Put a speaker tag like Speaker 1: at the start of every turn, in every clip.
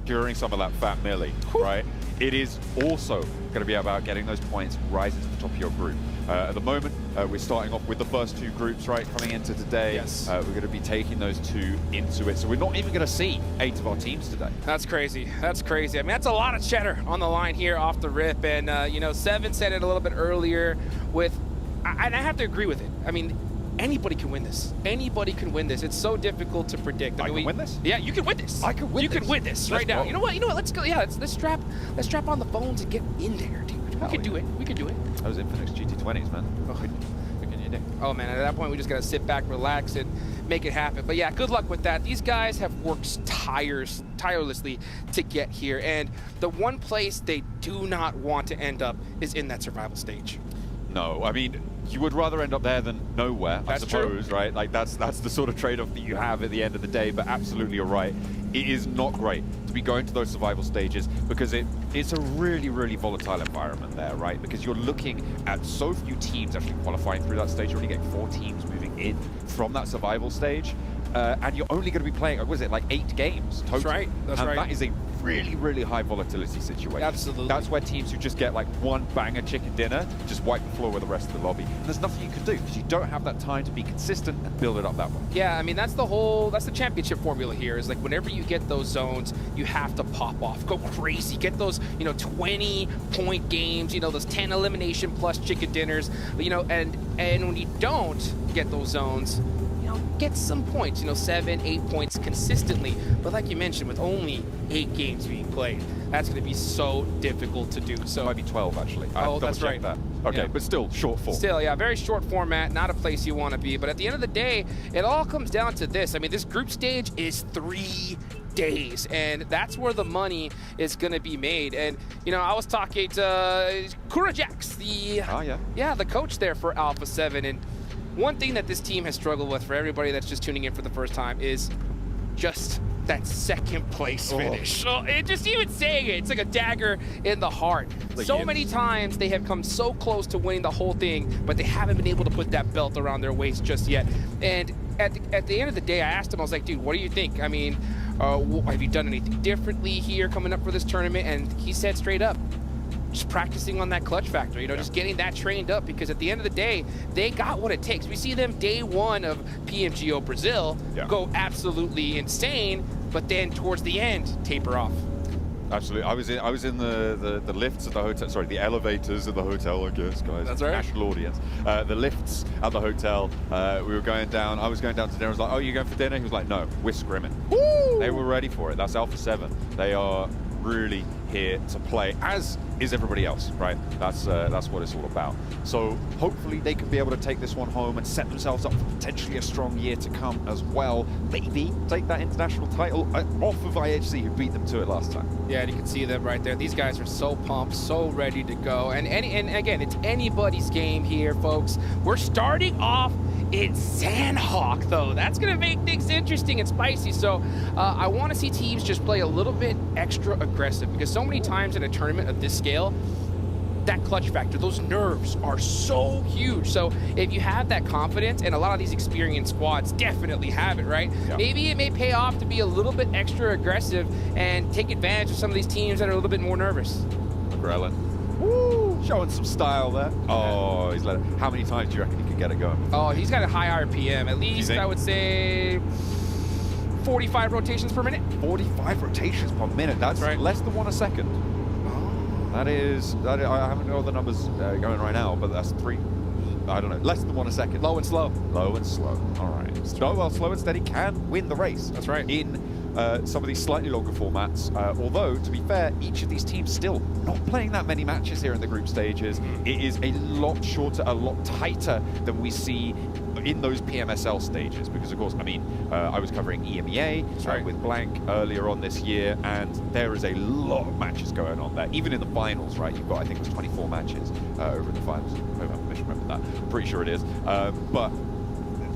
Speaker 1: During some of that fat millie, right? It is also going to be about getting those points rising to the top of your group. At the moment, we're starting off with the first two groups, right? Coming into today,
Speaker 2: yes.
Speaker 1: We're going to be taking those two into it. So we're not even going to see 8 of our teams today.
Speaker 2: That's crazy. That's crazy. I mean, that's a lot of cheddar on the line here off the rip. And, you know, Seven said it a little bit earlier with, and I have to agree with it. I mean, anybody can win this. Anybody can win this. It's so difficult to predict.
Speaker 1: I can win this?
Speaker 2: Yeah, you can win this.
Speaker 1: I can win
Speaker 2: you
Speaker 1: this.
Speaker 2: You can win this right now. You know what? Let's go. Yeah, let's strap on the phones and get in there, dude. We can do it. We can do it.
Speaker 1: Those Infinix GT20s, man. What can you do?
Speaker 2: Oh man, at that point we just gotta sit back, relax, and make it happen. But yeah, good luck with that. These guys have worked tirelessly to get here, and the one place they do not want to end up is in that survival stage.
Speaker 1: No, I mean, you would rather end up there than nowhere, I suppose, right? Like, that's the sort of trade-off that you have at the end of the day, but absolutely you're right. It is not great to be going to those survival stages because it's a really, really volatile environment there, right? Because you're looking at so few teams actually qualifying through that stage. You're only getting 4 teams moving in from that survival stage. And you're only going to be playing, what is it, like 8 games total?
Speaker 2: That's right. That's right.
Speaker 1: That is a really, really high volatility situation.
Speaker 2: Absolutely.
Speaker 1: That's where teams who just get like one banger chicken dinner just wipe the floor with the rest of the lobby. And there's nothing you can do because you don't have that time to be consistent and build it up that way.
Speaker 2: Yeah, I mean, that's the championship formula here is like whenever you get those zones, you have to pop off, go crazy, get those, 20-point games, those 10 elimination plus chicken dinners, and when you don't get those zones, get some points, 7, 8 points consistently. But like you mentioned, with only 8 games being played, that's going to be so difficult to do. So
Speaker 1: it might be 12 actually.
Speaker 2: Oh, that's right.
Speaker 1: That. Okay, yeah. But still short form.
Speaker 2: Still, yeah, very short format, not a place you want to be. But at the end of the day, it all comes down to this. I mean, this group stage is 3 days, and that's where the money is going to be made. And I was talking to Kurajax, the coach there for Alpha 7, and one thing that this team has struggled with, for everybody that's just tuning in for the first time, is just that second place finish. So just even saying it, it's like a dagger in the heart. So many times they have come so close to winning the whole thing, but they haven't been able to put that belt around their waist just yet. And at the end of the day, I asked him, I was like, dude, what do you think? I mean, have you done anything differently here coming up for this tournament? And he said straight up, just practicing on that clutch factor, just getting that trained up, because at the end of the day, they got what it takes. We see them day 1 of PMGO Brazil go absolutely insane, but then towards the end, taper off.
Speaker 1: Absolutely. I was in the lifts at the hotel, sorry, the elevators at the hotel, I guess, guys.
Speaker 2: That's right.
Speaker 1: National audience. The lifts at the hotel, we were going down, I was going down to dinner, I was like, oh, you going for dinner? He was like, no, we're scrimming. Woo! They were ready for it. That's Alpha 7. They are really here to play, as is everybody else, right? That's what it's all about. So hopefully they can be able to take this one home and set themselves up for potentially a strong year to come as well. Maybe take that international title off of IHC, who beat them to it last time.
Speaker 2: Yeah, and you can see them right there. These guys are so pumped, so ready to go. And again, it's anybody's game here, folks. We're starting off in Sandhawk, though. That's going to make things interesting and spicy. So I want to see teams just play a little bit extra aggressive, because so many times in a tournament of this scale, that clutch factor, those nerves are so huge. So if you have that confidence, and a lot of these experienced squads definitely have it, right? Yeah. Maybe it may pay off to be a little bit extra aggressive and take advantage of some of these teams that are a little bit more nervous.
Speaker 1: McGrellin. Woo! Showing some style there. Oh, he's let it. How many times do you reckon he could get it going?
Speaker 2: Oh, he's got a high RPM. At least, I would say 45 rotations per minute.
Speaker 1: 45 rotations per minute. That's right. Less than 1 a second. That is, I haven't got all the numbers going right now, but that's 3, I don't know, less than 1 a second.
Speaker 2: Low and slow.
Speaker 1: Low and slow. All right. Well, slow and steady can win the race.
Speaker 2: That's right.
Speaker 1: In some of these slightly longer formats. Although, to be fair, each of these teams still not playing that many matches here in the group stages. It is a lot shorter, a lot tighter than we see in those PMSL stages, because of course, I mean, I was covering EMEA with Blank earlier on this year, and there is a lot of matches going on there. Even in the finals, right? You've got, I think it's 24 matches over in the finals. I misremember that. I'm pretty sure it is. But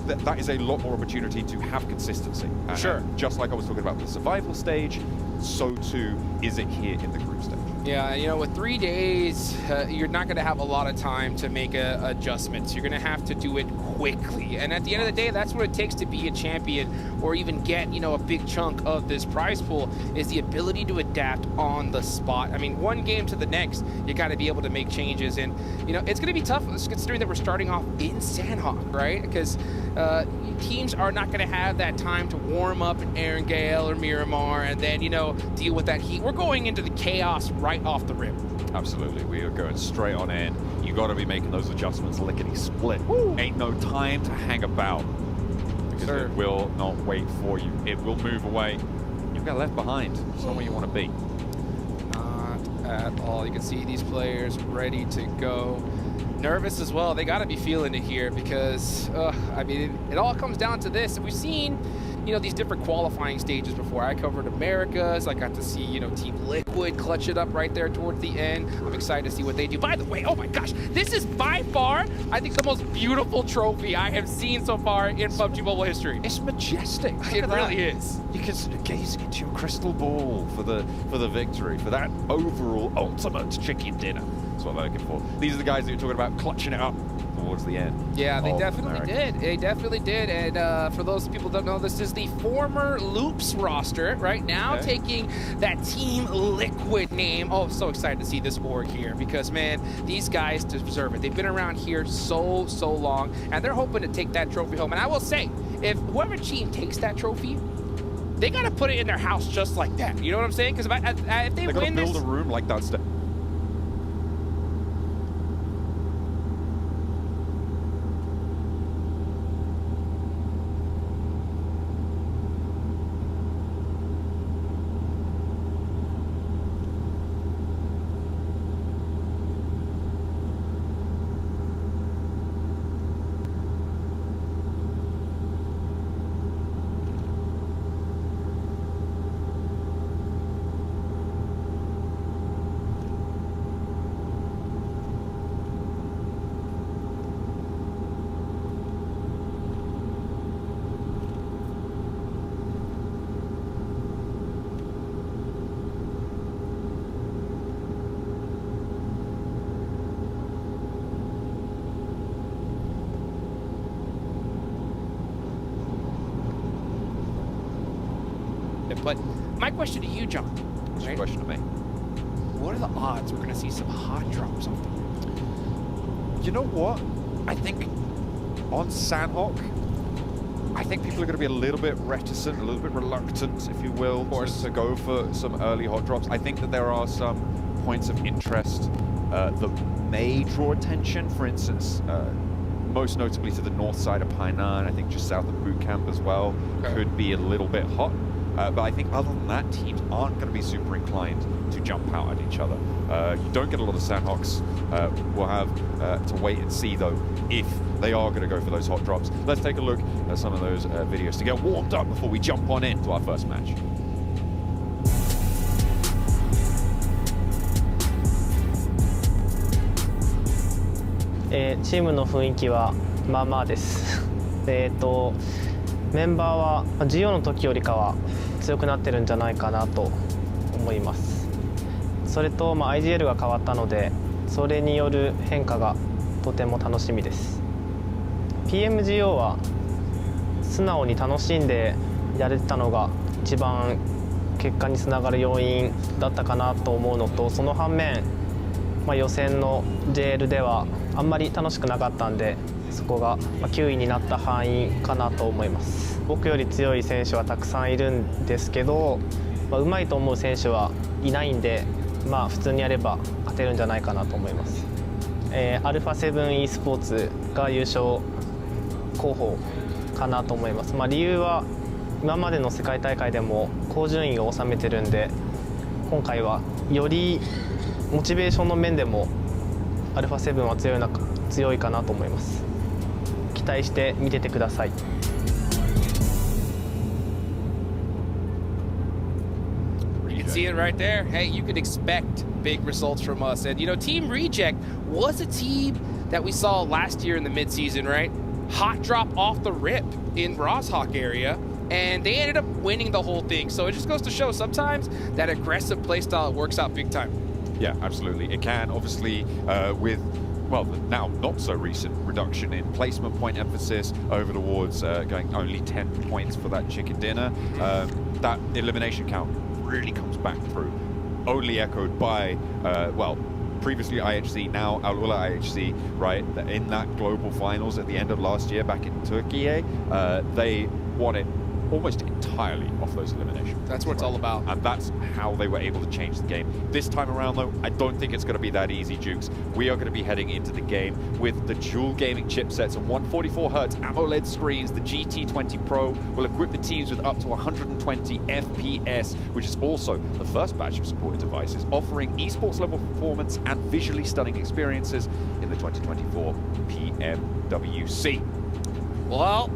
Speaker 1: that is a lot more opportunity to have consistency.
Speaker 2: Sure.
Speaker 1: Just like I was talking about the survival stage, so too is it here in the group stage.
Speaker 2: Yeah, you know, with 3 days, you're not going to have a lot of time to make adjustments. You're going to have to do it quickly. And at the end of the day, that's what it takes to be a champion or even get, you know, a big chunk of this prize pool, is the ability to adapt on the spot. I mean, one game to the next, you got to be able to make changes. And, you know, it's going to be tough considering that we're starting off in Sandhawk, right? Because teams are not going to have that time to warm up in Erangel or Miramar and then, you know, deal with that heat. We're going into the chaos right off the rip.
Speaker 1: Absolutely, we are going straight on in. You got to be making those adjustments lickety split. Woo. Ain't no time to hang about, because it will not wait for you. It will move away. You'll get left behind. It's not where you want to be.
Speaker 2: Not at all. You can see these players ready to go. Nervous as well. They got to be feeling it here, because I mean, it all comes down to this. We've seen, you know, these different qualifying stages before. I covered Americas. I got to see, you know, Team Liquid clutch it up right there towards the end. I'm excited to see what they do. By the way, oh my gosh, this is by far, I think, the most beautiful trophy I have seen so far in PUBG Mobile history.
Speaker 1: It's majestic.
Speaker 2: It really is.
Speaker 1: You can gaze into your crystal ball for the victory, for that overall ultimate chicken dinner. That's what I'm looking for. These are the guys that you're talking about clutching it up towards the end.
Speaker 2: Yeah, they definitely did. They definitely did. And for those people who don't know, this is the former Loops roster right now, taking that Team Liquid name. Oh, so excited to see this org here, because, man, these guys deserve it. They've been around here so long, and they're hoping to take that trophy home. And I will say, if whoever team takes that trophy, they got to put it in their house just like that. You know what I'm saying? Because if they win this...
Speaker 1: build a room like that.
Speaker 2: But my question to you, John.
Speaker 1: What's your question to me?
Speaker 2: What are the odds we're going to see some hot drops off the rip?
Speaker 1: You know what? I think on Sandhawk, I think people are going to be a little bit reticent, a little bit reluctant, if you will, to go for some early hot drops. I think that there are some points of interest that may draw attention. For instance, most notably to the north side of Painan, I think just south of Boot Camp as well, could be a little bit hot. But I think other than that, teams aren't going to be super inclined to jump out at each other. You don't get a lot of Sandhawks. We'll have to wait and see, though, if they are going to go for those hot drops. Let's take a look at some of those videos to get warmed up before we jump on into our first match.
Speaker 3: チームの雰囲気はまあまあです。メンバーはGOの時よりかは強くなってるんじゃないかなと思います。それと、IGL が変わったので、それによる変化がとても楽しみです。PMGO は素直に楽しんでやれてたのが一番結果につながる要因だったかなと思うのと、その反面、予選の JL ではあんまり楽しくなかったんで、そこが9位になった範囲かなと思います。僕より強い選手はたくさんいるんですけど、うまいと思う選手はいないんで、普通にやれば勝てるんじゃないかなと思います。アルファ7 e スポーツが優勝候補かなと思います。理由は今までの世界大会でも高順位を収めてるんで、今回はよりモチベーションの面でもアルファ7は強いかなと思います。期待して見ててください。
Speaker 2: You can see it right there. Hey, you could expect big results from us. And, you know, Team Reject was a team that we saw last year in the midseason, right? Hot drop off the rip in Roshawk area, and they ended up winning the whole thing. So it just goes to show sometimes that aggressive playstyle works out big time.
Speaker 1: Yeah, absolutely. It can, obviously, with, well, now not so recent reduction in placement point emphasis over towards going only 10 points for that chicken dinner. That elimination count really comes back through. Only echoed by, well, previously IHC, now Al-Ula IHC, right? In that global finals at the end of last year back in Turkey, they won it almost entirely off those eliminations.
Speaker 2: That's what it's all about.
Speaker 1: And that's how they were able to change the game. This time around, though, I don't think it's going to be that easy, Jukes. We are going to be heading into the game with the dual gaming chipsets and 144Hz AMOLED screens. The GT20 Pro will equip the teams with up to 120 FPS, which is also the first batch of supported devices offering esports level performance and visually stunning experiences in the 2024 PMWC.
Speaker 2: Well,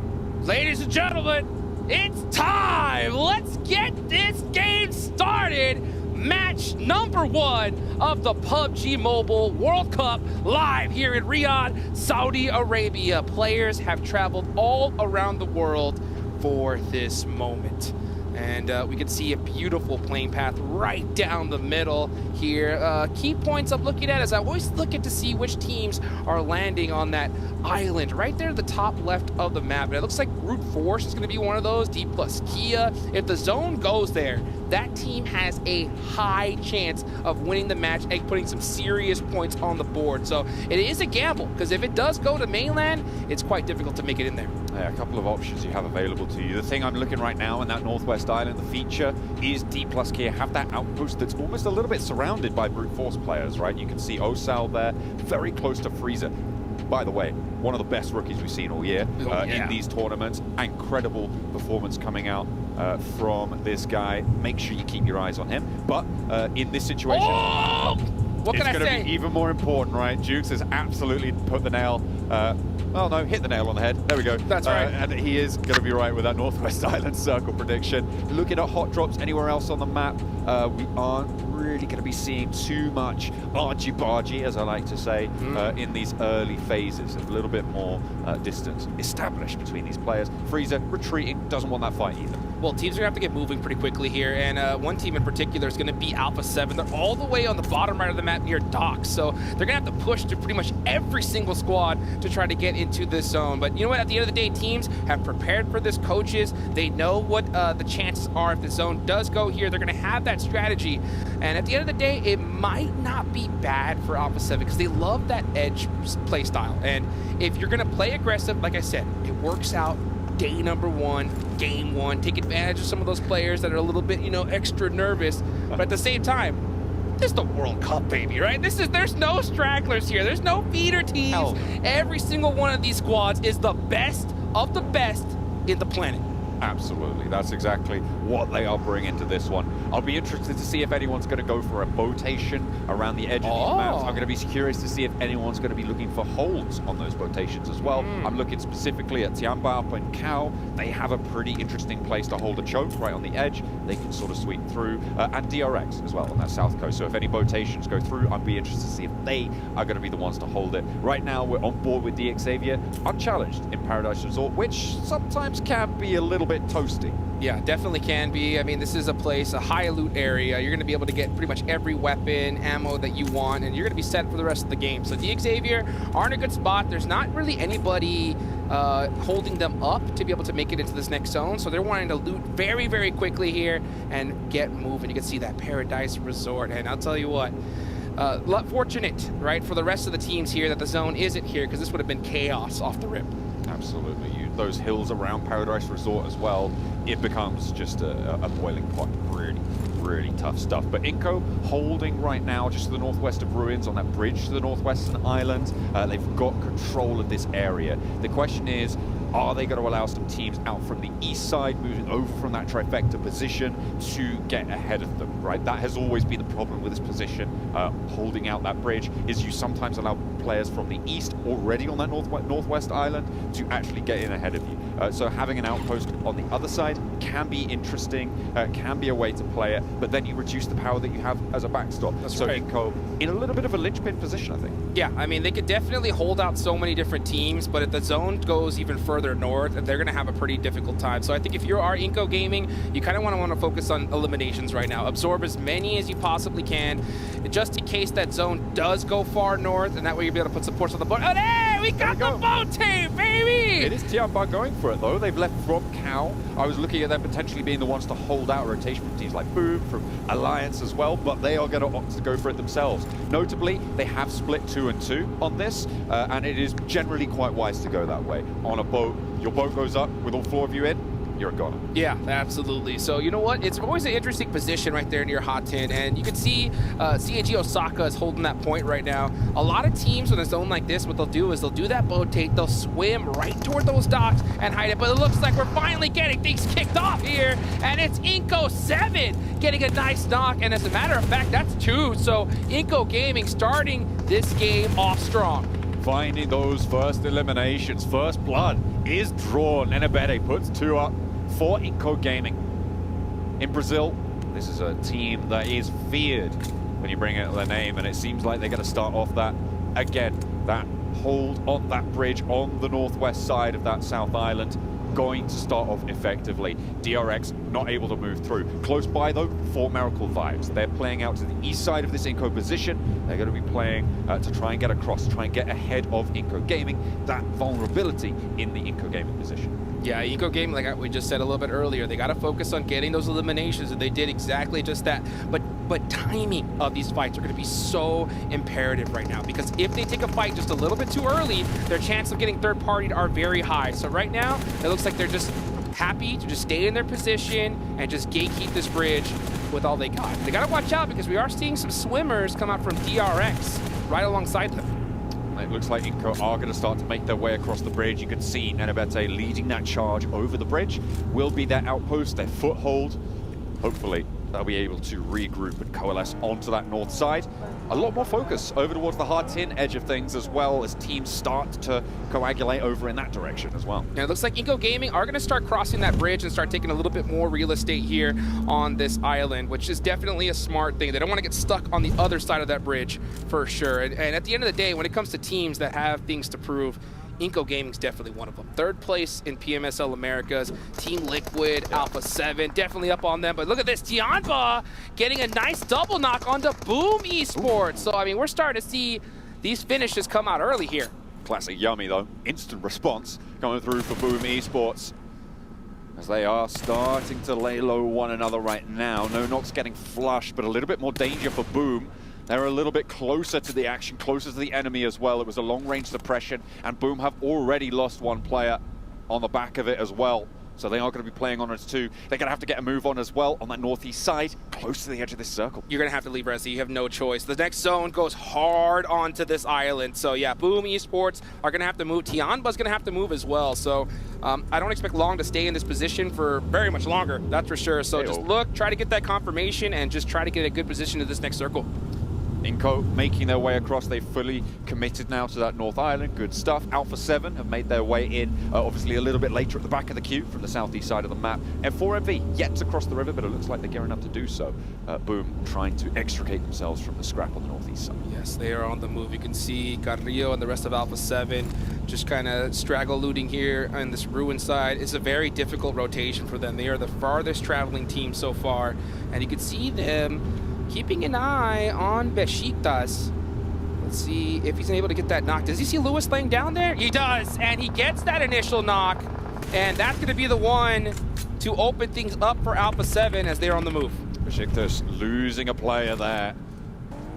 Speaker 2: ladies and gentlemen, it's time! Let's get this game started! Match number 1 of the PUBG Mobile World Cup live here in Riyadh, Saudi Arabia. Players have traveled all around the world for this moment. And we can see a beautiful playing path right down the middle here. Key points I'm looking at is I always look at to see which teams are landing on that island right there at the top left of the map. And it looks like Brute Force is going to be one of those, D plus Kia. If the zone goes there, that team has a high chance of winning the match and putting some serious points on the board. So it is a gamble, because if it does go to mainland, it's quite difficult to make it in there.
Speaker 1: Yeah, a couple of options you have available to you. The thing I'm looking right now in that Northwest Island, the feature is D plus Kia have that outpost that's almost a little bit surrounded by Brute Force players, right? You can see Osal there, very close to Freezer. By the way, one of the best rookies we've seen all year in these tournaments. Incredible performance coming out from this guy. Make sure you keep your eyes on him. But in this situation,
Speaker 2: what can I say?
Speaker 1: It's going to be even more important, right? Jukes has absolutely put the nail, well, no, hit the nail on the head. There we go.
Speaker 2: That's right.
Speaker 1: And he is going to be right with that Northwest Island circle prediction. Looking at hot drops anywhere else on the map, we aren't really going to be seeing too much argy-bargy, as I like to say, in these early phases. A little bit more distance established between these players. Freezer retreating, doesn't want that fight either.
Speaker 2: Well, teams are going to have to get moving pretty quickly here, and one team in particular is going to be Alpha 7. They're all the way on the bottom right of the map near docks, so they're going to have to push to pretty much every single squad to try to get into this zone. But you know what? At the end of the day, teams have prepared for this. Coaches, they know what the chances are if the zone does go here. They're going to have that strategy, and at the end of the day, it might not be bad for Alpha 7 because they love that edge play style. And if you're going to play aggressive, like I said, it works out. Day number 1, game 1, take advantage of some of those players that are a little bit, you know, extra nervous. But at the same time, this is the World Cup, baby, right? There's no stragglers here. There's no feeder teams.
Speaker 1: Hell.
Speaker 2: Every single one of these squads is the best of the best in the planet.
Speaker 1: Absolutely, that's exactly what they are bringing to this one. I'll be interested to see if anyone's going to go for a rotation around the edge of these maps. I'm going to be curious to see if anyone's going to be looking for holds on those rotations as well. I'm looking specifically at Tianba and Kao. They have a pretty interesting place to hold a choke right on the edge. They can sort of sweep through, and DRX as well on that south coast. So if any rotations go through, I'd be interested to see if they are going to be the ones to hold it. Right now, we're on board with DX Xavier, unchallenged in Paradise Resort, which sometimes can be a little bit toasty.
Speaker 2: Yeah, definitely can be. I mean, this is a place, a high loot area. You're going to be able to get pretty much every weapon, ammo that you want, and you're going to be set for the rest of the game. So DX Xavier are in a good spot. There's not really anybody holding them up to be able to make it into this next zone. So they're wanting to loot very, very quickly here and get moving. You can see that Paradise Resort. And I'll tell you what, fortunate, right, for the rest of the teams here that the zone isn't here, because this would have been chaos off the rip.
Speaker 1: Absolutely. Those hills around Paradise Resort as well, it becomes just a boiling pot. Really, really tough stuff. But Inco holding right now just to the northwest of Ruins on that bridge to the northwestern island. They've got control of this area. The question is, Are they going to allow some teams out from the east side, moving over from that trifecta position to get ahead of them, right? That has always been the problem with this position, holding out that bridge, is you sometimes allow players from the east already on that northwest island to actually get in ahead of you. So having an outpost on the other side can be interesting, can be a way to play it, but then you reduce the power that you have as a backstop.
Speaker 2: That's
Speaker 1: so
Speaker 2: right.
Speaker 1: Inco in a little bit of a linchpin position, I think.
Speaker 2: Yeah, I mean, they could definitely hold out so many different teams, but if the zone goes even further north, they're going to have a pretty difficult time. So I think if you are Inco Gaming, you kind of want to focus on eliminations right now. Absorb as many as you possibly can, just in case that zone does go far north, and that way you'll be able to put supports on the board. Oh, hey, we got the boat team, baby!
Speaker 1: It is Tianba going for it, though. They've left from Cal. I was looking at them potentially being the ones to hold out rotation from teams like Boom, from Alliance as well, but they are going to opt to go for it themselves. Notably, they have split 2 and 2 on this, and it is generally quite wise to go that way. On a boat, your boat goes up with all 4 of you in, you're a goner.
Speaker 2: Yeah, absolutely. So you know what? It's always an interesting position right there near Hot 10, and you can see CAG Osaka is holding that point right now. A lot of teams in a zone like this, what they'll do is they'll do that boat take, they'll swim right toward those docks and hide it, but it looks like we're finally getting things kicked off here, and it's Inco 7 getting a nice knock, and as a matter of fact, that's 2. So Inco Gaming starting this game off strong.
Speaker 1: Finding those first eliminations. First blood is drawn. Nenebede puts 2 up for Inco Gaming. In Brazil, this is a team that is feared when you bring out their name, and it seems like they're going to start off that again. That hold on that bridge on the northwest side of that South Island, going to start off effectively. DRX not able to move through. Close by though, Fort Miracle vibes. They're playing out to the east side of this Inco position. They're going to be playing to try and get across, try and get ahead of Inco Gaming, that vulnerability in the Inco Gaming position.
Speaker 2: Yeah, Inco Gaming, like we just said a little bit earlier, they got to focus on getting those eliminations, and they did exactly just that. But timing of these fights are going to be so imperative right now, because if they take a fight just a little bit too early, their chance of getting third-partied are very high. So right now, it looks like they're just happy to just stay in their position and just gatekeep this bridge with all they got. They got to watch out, because we are seeing some swimmers come out from DRX right alongside them.
Speaker 1: It looks like Inco are going to start to make their way across the bridge. You can see Nenebede leading that charge over the bridge. Will be their outpost, their foothold. Hopefully, they'll be able to regroup and coalesce onto that north side. A lot more focus over towards the hard tin edge of things as well, as teams start to coagulate over in that direction as well.
Speaker 2: Yeah, it looks like Inco Gaming are going to start crossing that bridge and start taking a little bit more real estate here on this island, which is definitely a smart thing. They don't want to get stuck on the other side of that bridge for sure. And at the end of the day, when it comes to teams that have things to prove, Inco Gaming's definitely one of them. 3rd place in PMSL Americas. Team Liquid, Alpha 7, definitely up on them. But look at this, Tianba getting a nice double knock onto Boom Esports. So, I mean, we're starting to see these finishes come out early here.
Speaker 1: Classic Yummy, though. Instant response coming through for Boom Esports, as they are starting to lay low one another right now. No knocks getting flushed, but a little bit more danger for Boom. They're a little bit closer to the action, closer to the enemy as well. It was a long-range suppression, and Boom have already lost 1 player on the back of it as well. So they are going to be playing on us too. They're going to have to get a move on as well on that northeast side, close to the edge of this circle.
Speaker 2: You're going to have to leave Resi. You have no choice. The next zone goes hard onto this island. So yeah, Boom Esports are going to have to move. Tianba's going to have to move as well. So I don't expect Long to stay in this position for very much longer, that's for sure. So just look, try to get that confirmation, and just try to get a good position to this next circle.
Speaker 1: Inco making their way across. They've fully committed now to that North Island. Good stuff. Alpha 7 have made their way in, obviously a little bit later at the back of the queue from the southeast side of the map. F4MV yet to cross the river, but it looks like they're gearing up to do so. Boom trying to extricate themselves from the scrap on the northeast side.
Speaker 2: Yes, they are on the move. You can see Carrillo and the rest of Alpha 7 just kind of straggle looting here on this ruin side. It's a very difficult rotation for them. They are the farthest traveling team so far, and you can see them keeping an eye on Besiktas. Let's see if he's able to get that knock. Does he see Lewis laying down there? He does, and he gets that initial knock, and that's going to be the one to open things up for Alpha 7 as they're on the move.
Speaker 1: Besiktas losing a player there.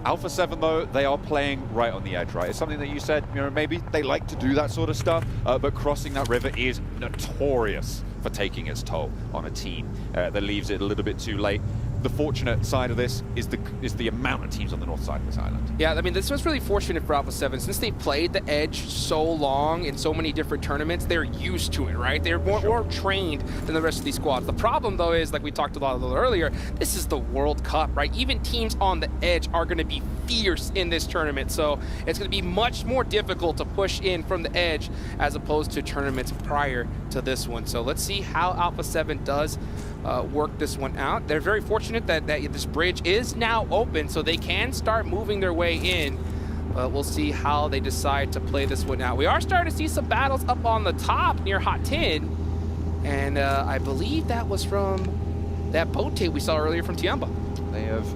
Speaker 1: Alpha 7, though, they are playing right on the edge, right? It's something that you said, you know, maybe they like to do that sort of stuff, but crossing that river is notorious for taking its toll on a team that leaves it a little bit too late. the fortunate side of this is the amount of teams on the north side of this island.
Speaker 2: Yeah, I mean, this was really fortunate for Alpha 7. Since they played the Edge so long in so many different tournaments, they're used to it, right? They're more trained than the rest of these squads. The problem, though, is, like we talked about a little earlier, this is the World Cup, right? Even teams on the Edge are going to be fierce in this tournament, so it's going to be much more difficult to push in from the Edge as opposed to tournaments prior to this one. So let's see how Alpha 7 does work this one out. They're very fortunate that this bridge is now open, so they can start moving their way in. But we'll see how they decide to play this one out. We are starting to see some battles up on the top near Hot Tin, and I believe that was from that boat tape we saw earlier from Tiamba.
Speaker 1: They have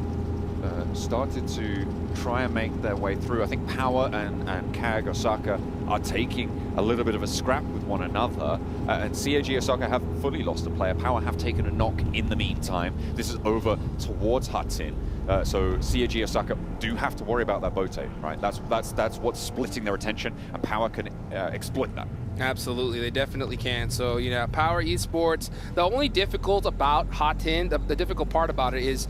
Speaker 1: started to try and make their way through. I think Power and KAG Osaka are taking a little bit of a scrap with one another, and CAG Osaka have fully lost a player. Power have taken a knock in the meantime. This is over towards Hudson, so CAG Osaka do have to worry about that bote, right? That's what's splitting their attention, and Power can exploit that.
Speaker 2: Absolutely, they definitely can. So, you know, Power Esports, the only difficult about Hot Tin, the difficult part about it is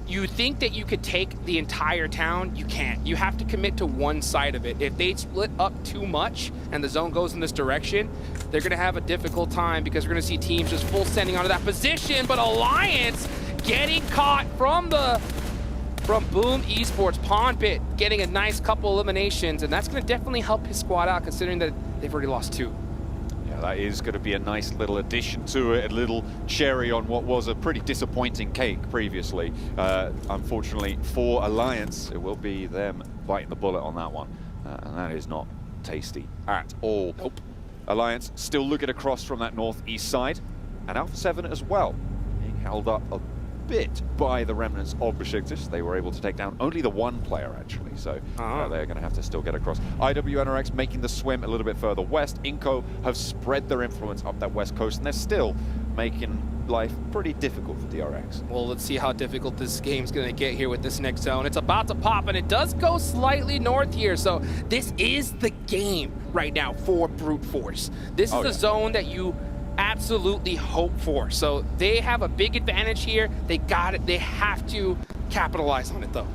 Speaker 2: you think that you could take the entire town. You can't. You have to commit to one side of it. If they split up too much and the zone goes in this direction, they're going to have a difficult time because we're going to see teams just full sending onto that position. But Alliance getting caught from Boom Esports. Pondbit getting a nice couple eliminations, and that's going to definitely help his squad out considering that they've already lost 2.
Speaker 1: That is going to be a nice little addition to it, a little cherry on what was a pretty disappointing cake previously. Unfortunately for Alliance, it will be them biting the bullet on that one, and that is not tasty at all.
Speaker 2: Nope.
Speaker 1: Alliance still looking across from that northeast side, and Alpha 7 as well, being held up a bit by the remnants of Besiktas. They were able to take down only the one player, actually, so they're going to have to still get across. IWNRX making the swim a little bit further west. Inco have spread their influence up that west coast, and they're still making life pretty difficult for DRX.
Speaker 2: Well, let's see how difficult this game's going to get here with this next zone. It's about to pop, and it does go slightly north here, so this is the game right now for Brute Force. This is the zone that you absolutely hope for. So they have a big advantage here. They got it. They have to capitalize on it, though.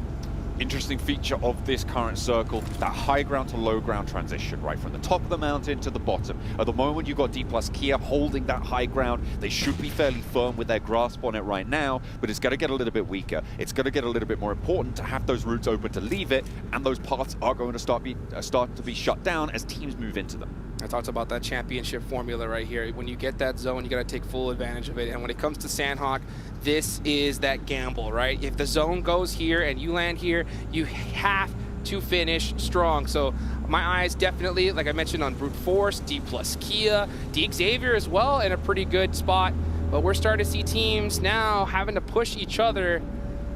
Speaker 1: Interesting feature of this current circle, that high ground to low ground transition, right from the top of the mountain to the bottom. At the moment, you've got D+ Kia holding that high ground. They should be fairly firm with their grasp on it right now, but it's going to get a little bit weaker. It's going to get a little bit more important to have those routes open to leave it, and those paths are going to start to be shut down as teams move into them.
Speaker 2: I talked about that championship formula right here. When you get that zone, you got to take full advantage of it. And when it comes to Sandhawk, this is that gamble, right? If the zone goes here and you land here, you have to finish strong. So my eyes definitely, like I mentioned, on Brute Force, D+ Kia, D Xavier as well in a pretty good spot. But we're starting to see teams now having to push each other.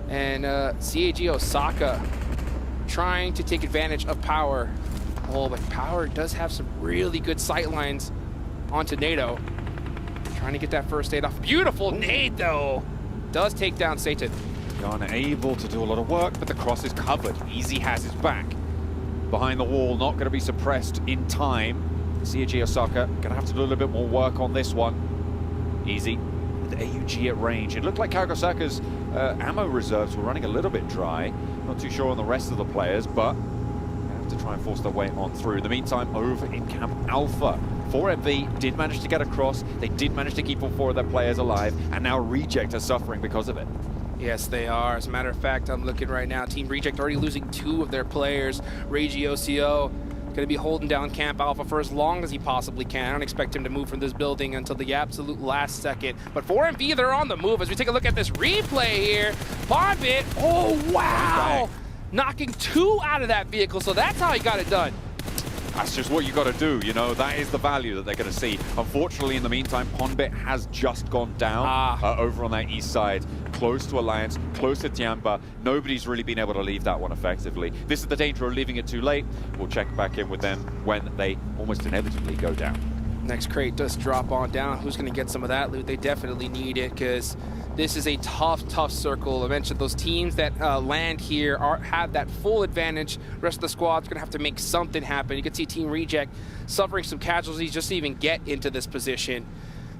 Speaker 2: And CAG Osaka trying to take advantage of Power. Oh, but Power does have some really good sight lines onto NATO. Trying to get that first aid off. Beautiful nade, though. Does take down Satan.
Speaker 1: Unable to do a lot of work, but the cross is covered. Easy has his back. Behind the wall, not going to be suppressed in time. CAG Osaka going to have to do a little bit more work on this one. Easy with AUG at range. It looked like KAG Osaka's ammo reserves were running a little bit dry. Not too sure on the rest of the players, but to try and force their way on through. In the meantime, over in Camp Alpha, 4MV did manage to get across. They did manage to keep all 4 of their players alive, and now Reject are suffering because of it.
Speaker 2: Yes, they are. As a matter of fact, I'm looking right now. Team Reject already losing 2 of their players. Regi OCO going to be holding down Camp Alpha for as long as he possibly can. I don't expect him to move from this building until the absolute last second. But 4MV, they're on the move. As we take a look at this replay here, Bondbit, oh wow! Knocking 2 out of that vehicle, so that's how he got it done.
Speaker 1: That's just what you got to do, you know. That is the value that they're going to see. Unfortunately, in the meantime, Pondbit has just gone down over on that east side, close to Alliance, close to Tiamba. Nobody's really been able to leave that one effectively. This is the danger of leaving it too late. We'll check back in with them when they almost inevitably go down.
Speaker 2: Next crate does drop on down. Who's going to get some of that loot? They definitely need it because this is a tough circle. I mentioned those teams that land here have that full advantage. The rest of the squad's gonna have to make something happen. You can see Team Reject suffering some casualties just to even get into this position.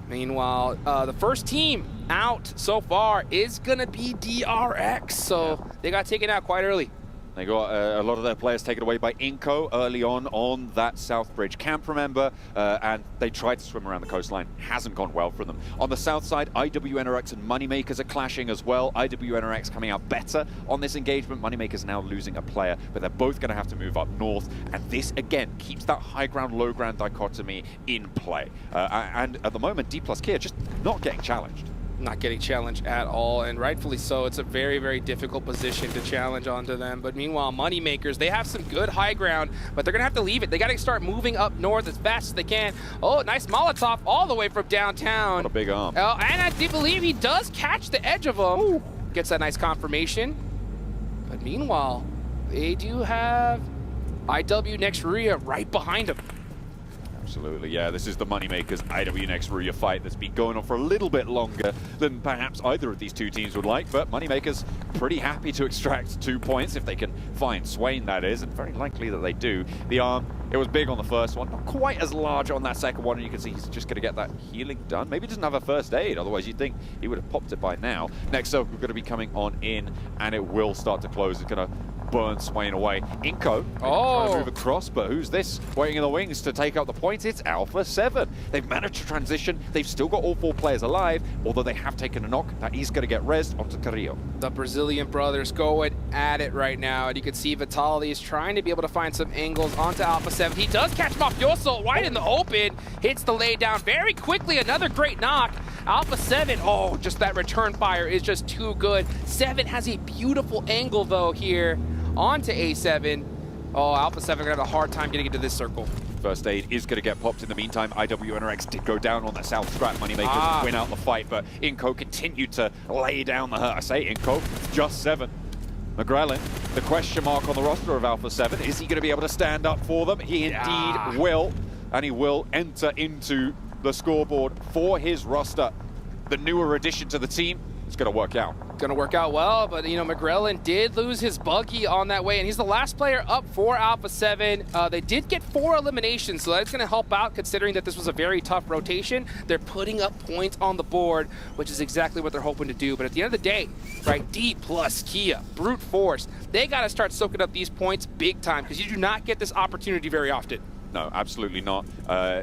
Speaker 2: Meanwhile, the first team out so far is going to be DRX, so they got taken out quite early.
Speaker 1: They got a lot of their players taken away by Inco early on that South Bridge camp, remember, and they tried to swim around the coastline. Hasn't gone well for them. On the south side, IWNRX and Moneymakers are clashing as well. IWNRX coming out better on this engagement. Moneymakers now losing a player, but they're both going to have to move up north, and this, again, keeps that high ground, low ground dichotomy in play. And at the moment, D plus Kia just not getting challenged.
Speaker 2: Not getting challenged at all, and rightfully so. It's a very, very difficult position to challenge onto them. But meanwhile, Moneymakers, they have some good high ground, but they're going to have to leave it. They got to start moving up north as fast as they can. Oh, nice Molotov all the way from downtown.
Speaker 1: What a big arm.
Speaker 2: Oh, and I do believe he does catch the edge of him. Ooh. Gets that nice confirmation. But meanwhile, they do have IW next Ruya right behind him.
Speaker 1: Absolutely, yeah. This is the Moneymakers IWNX Ruya fight that's been going on for a little bit longer than perhaps either of these two teams would like, but Moneymakers pretty happy to extract 2 points if they can find Swain, that is, and very likely that they do. The arm, it was big on the first one, not quite as large on that second one, and you can see he's just going to get that healing done. Maybe he doesn't have a first aid, otherwise you'd think he would have popped it by now. Next circle going to be coming on in, and it will start to close. It's going to burn Swain away. Inco trying to move across, but who's this waiting in the wings to take out the points? It's Alpha 7. They've managed to transition. They've still got all 4 players alive, although they have taken a knock. That is going to get rezzed onto Carrillo.
Speaker 2: The Brazilian brothers going at it right now, and you can see Vitali is trying to be able to find some angles onto Alpha 7. He does catch Mafioso right in the open, hits the lay down very quickly. Another great knock. Alpha 7, oh, just that return fire is just too good. 7 has a beautiful angle, though, here onto A7. Oh, Alpha 7 going to have a hard time getting into this circle.
Speaker 1: First aid is going to get popped in the meantime. IWNRX did go down on that south scrap. Moneymakers win out the fight, but Inco continued to lay down the hurt. I say Inco, just 7. McGrellin, the question mark on the roster of Alpha 7. Is he going to be able to stand up for them? He indeed will, and he will enter into the scoreboard for his roster. The newer addition to the team. It's going to work out.
Speaker 2: Going to work out well, but you know, McGrellin did lose his buggy on that way, and he's the last player up for Alpha 7. They did get 4 eliminations, so that's going to help out considering that this was a very tough rotation. They're putting up points on the board, which is exactly what they're hoping to do. But at the end of the day, right, D plus Kia, brute force, they got to start soaking up these points big time because you do not get this opportunity very often.
Speaker 1: No, absolutely not.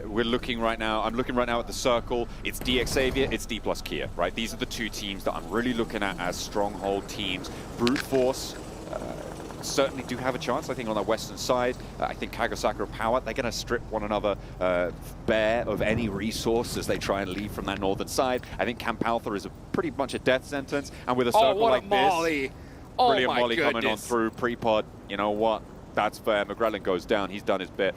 Speaker 1: We're looking right now, I'm looking right now at the circle. It's DX Xavier, it's D plus Kia, right? These are the 2 teams that I'm really looking at as stronghold teams. Brute Force certainly do have a chance, I think, on the western side. I think Kagasaka Power, they're going to strip one another bare of any resource as they try and leave from that northern side. I think Camp Alpha is pretty much a death sentence, and with a circle like this, brilliant molly coming on through pre-pod, you know what? That's fair. McGrellin goes down. He's done his bit.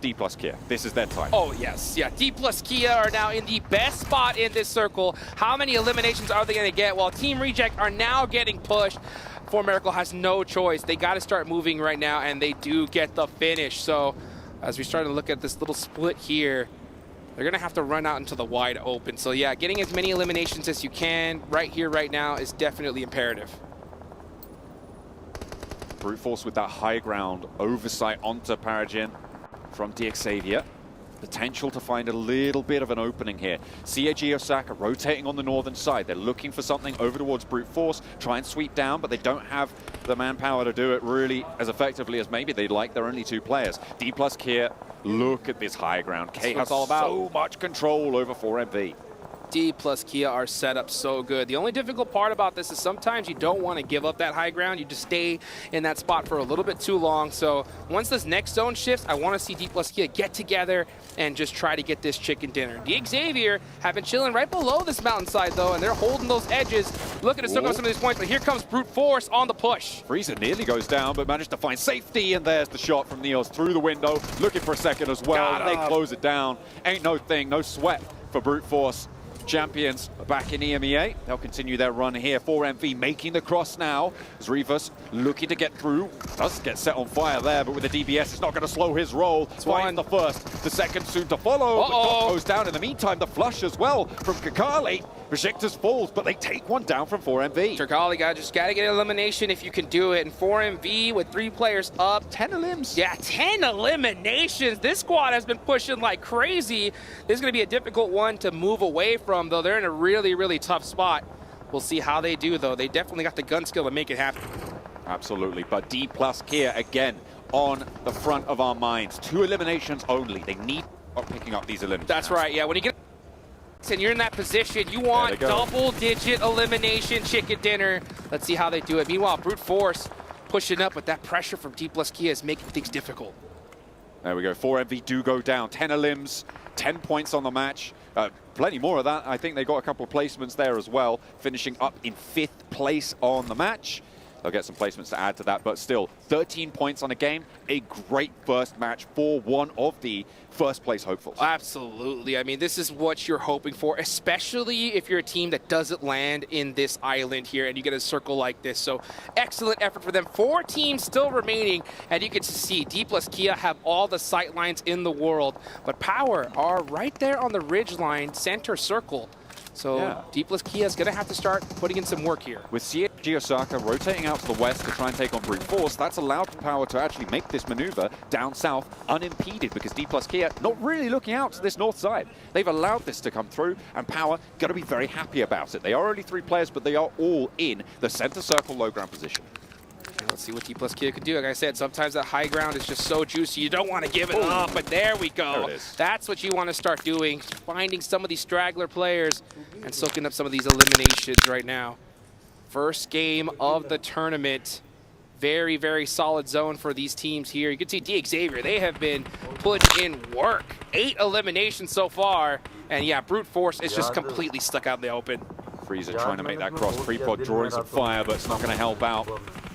Speaker 1: D plus Kia. This is their time.
Speaker 2: Oh, yes. Yeah, D plus Kia are now in the best spot in this circle. How many eliminations are they going to get? Well, Team Reject are now getting pushed. For Miracle has no choice. They got to start moving right now, and they do get the finish. So as we start to look at this little split here, they're going to have to run out into the wide open. So yeah, getting as many eliminations as you can right here, right now is definitely imperative.
Speaker 1: Brute Force with that high ground oversight onto Paragin from DX Xavier. Potential to find a little bit of an opening here. CAG Osaka rotating on the northern side. They're looking for something over towards Brute Force, try and sweep down, but they don't have the manpower to do it really as effectively as maybe they'd like. They're only 2 players. D plus Kia, look at this high ground. K has all about so much control over 4MV.
Speaker 2: D plus Kia are set up so good. The only difficult part about this is sometimes you don't want to give up that high ground. You just stay in that spot for a little bit too long. So once this next zone shifts, I want to see D plus Kia get together and just try to get this chicken dinner. D Xavier have been chilling right below this mountainside, though, and they're holding those edges. Looking to soak up some of these points, but here comes Brute Force on the push.
Speaker 1: Freezer nearly goes down, but managed to find safety, and there's the shot from Neos through the window. Looking for a second as well. They close it down. Ain't no thing, no sweat for Brute Force. Champions back in EMEA. They'll continue their run here. 4MV making the cross now. As Rivas looking to get through. Does get set on fire there, but with the DBS, it's not going to slow his roll. Finds the first, the second soon to follow. But goes down in the meantime. The flush as well from Kakali. Projectors falls, but they take one down from 4MV.
Speaker 2: Turgali just got to get elimination if you can do it. And 4MV with 3 players up.
Speaker 1: 10 elims.
Speaker 2: Yeah, 10 eliminations. This squad has been pushing like crazy. This is going to be a difficult one to move away from, though. They're in a really, really tough spot. We'll see how they do, though. They definitely got the gun skill to make it happen.
Speaker 1: Absolutely, but D+ Kia again on the front of our minds. 2 eliminations only. They need picking up these eliminations.
Speaker 2: That's right, yeah. When you get and you're in that position, you want double-digit elimination chicken dinner. Let's see how they do it. Meanwhile, Brute Force pushing up, but that pressure from D+ Kia is making things difficult.
Speaker 1: There we go. 4MV do go down. 10 elims, 10 points on the match. Plenty more of that. I think they got a couple of placements there as well, finishing up in 5th place on the match. They'll get some placements to add to that, but still, 13 points on a game. A great first match for one of the first place hopefuls.
Speaker 2: Absolutely. I mean, this is what you're hoping for, especially if you're a team that doesn't land in this island here and you get a circle like this. So excellent effort for them. 4 teams still remaining, and you get to see D+ Kia have all the sight lines in the world, but Power are right there on the ridge line, center circle. So yeah. D+ Kia is going to have to start putting in some work here.
Speaker 1: With CSG Osaka rotating out to the west to try and take on Brute Force, that's allowed Power to actually make this maneuver down south unimpeded because D+ Kia not really looking out to this north side. They've allowed this to come through, and Power going to be very happy about it. They are only 3 players, but they are all in the center circle low ground position.
Speaker 2: Let's see what D+ Kia can do. Like I said, sometimes that high ground is just so juicy. You don't want to give it up, but there we go.
Speaker 1: There it is.
Speaker 2: That's what you want to start doing, finding some of these straggler players and soaking up some of these eliminations right now. First game of the tournament. Very, very solid zone for these teams here. You can see Xavier, they have been putting in work. 8 eliminations so far. And yeah, Brute Force is just completely stuck out in the open.
Speaker 1: Frieza trying to make that cross. Prepod drawing some fire, but it's not going to help out.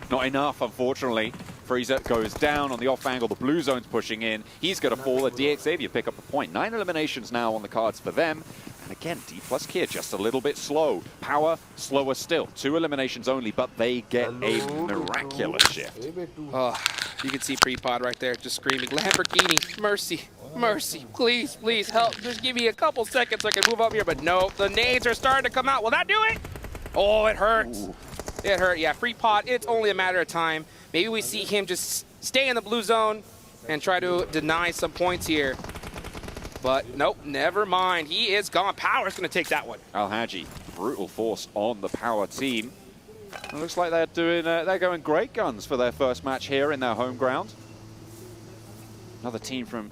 Speaker 1: Not enough, unfortunately. Frieza goes down on the off angle. The blue zone's pushing in. He's going to fall. The Xavier pick up a point. 9 eliminations now on the cards for them. And again, D+ Kia just a little bit slow. Power slower still. 2 eliminations only, but they get a miraculous shift.
Speaker 2: Oh, you can see Prepod right there just screaming, Lamborghini, mercy, mercy, please, please help. Just give me a couple seconds so I can move up here. But no, the nades are starting to come out. Will that do it? Oh, it hurts. Ooh. It hurt. Yeah, Prepod, it's only a matter of time. Maybe we see him just stay in the blue zone and try to deny some points here. But nope, never mind. He is gone. Power's going to take that one.
Speaker 1: Al-Haji, brutal force on the Power team. It looks like they're going great guns for their first match here in their home ground. Another team from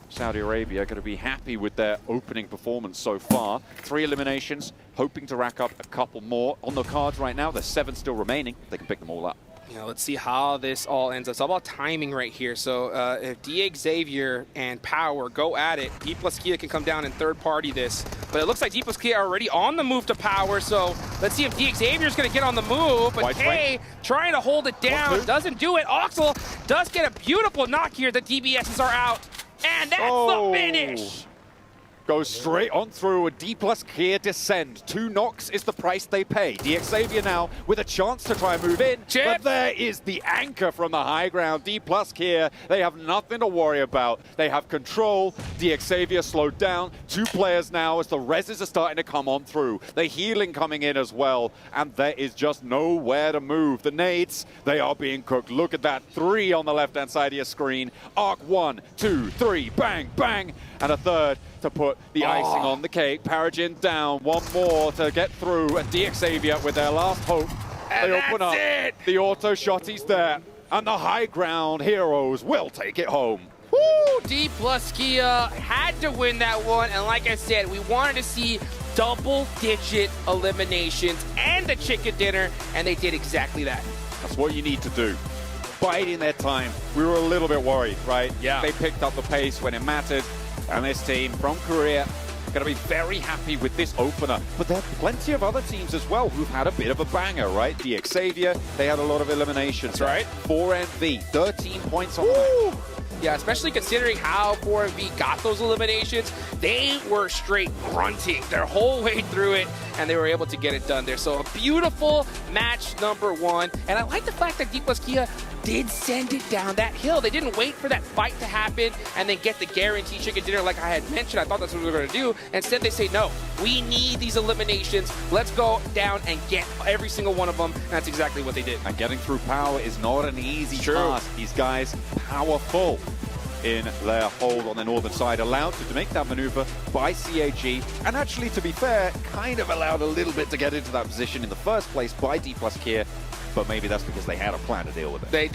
Speaker 1: Saudi Arabia going to be happy with their opening performance so far. 3 eliminations, hoping to rack up a couple more on the cards right now. There's 7 still remaining. They can pick them all up.
Speaker 2: Let's see how this all ends up. It's all about timing right here. So if Xavier and Power go at it, D+ Kia can come down and third party this. But it looks like D+ Kia are already on the move to Power. So let's see if Xavier is going to get on the move. But K trying to hold it down. Doesn't do it. Oxel does get a beautiful knock here. The DBSs are out. And that's the finish.
Speaker 1: Goes straight on through a D+ Kia descend. 2 knocks is the price they pay. Xavier now with a chance to try and move in.
Speaker 2: Chip.
Speaker 1: But there is the anchor from the high ground. D+ Kia, they have nothing to worry about. They have control. Xavier slowed down. 2 players now as the reses are starting to come on through. The healing coming in as well. And there is just nowhere to move. The nades, they are being cooked. Look at that. 3 on the left-hand side of your screen. Arc 1, 2, 3. Bang, bang. And a third to put the icing on the cake. Paragin down, 1 more to get through, and Xavier with their last hope.
Speaker 2: And
Speaker 1: they open up. The auto shotty's there, and the high ground heroes will take it home.
Speaker 2: Woo! D+ Kia had to win that one, and like I said, we wanted to see double-digit eliminations and a chicken dinner, and they did exactly that.
Speaker 1: That's what you need to do. Biding their time. We were a little bit worried, right?
Speaker 2: Yeah.
Speaker 1: They picked up the pace when it mattered. And this team from Korea going to be very happy with this opener. But there are plenty of other teams as well who've had a bit of a banger, right? The Xavier, they had a lot of eliminations, right? 4MV, 13 points on the match.
Speaker 2: Yeah, especially considering how 4MV got those eliminations. They were straight grunting their whole way through it, and they were able to get it done there. So a beautiful match number 1. And I like the fact that D+ Kia did send it down that hill. They didn't wait for that fight to happen and then get the guaranteed chicken dinner like I had mentioned. I thought that's what we were going to do. Instead, they say, no, we need these eliminations. Let's go down and get every single one of them. And that's exactly what they did.
Speaker 1: And getting through power is not an easy task. These guys, powerful in their hold on the northern side, allowed to make that maneuver by CAG, and actually, to be fair, kind of allowed a little bit to get into that position in the first place by D plus Kia, but maybe that's because they had a plan to deal with it.
Speaker 2: They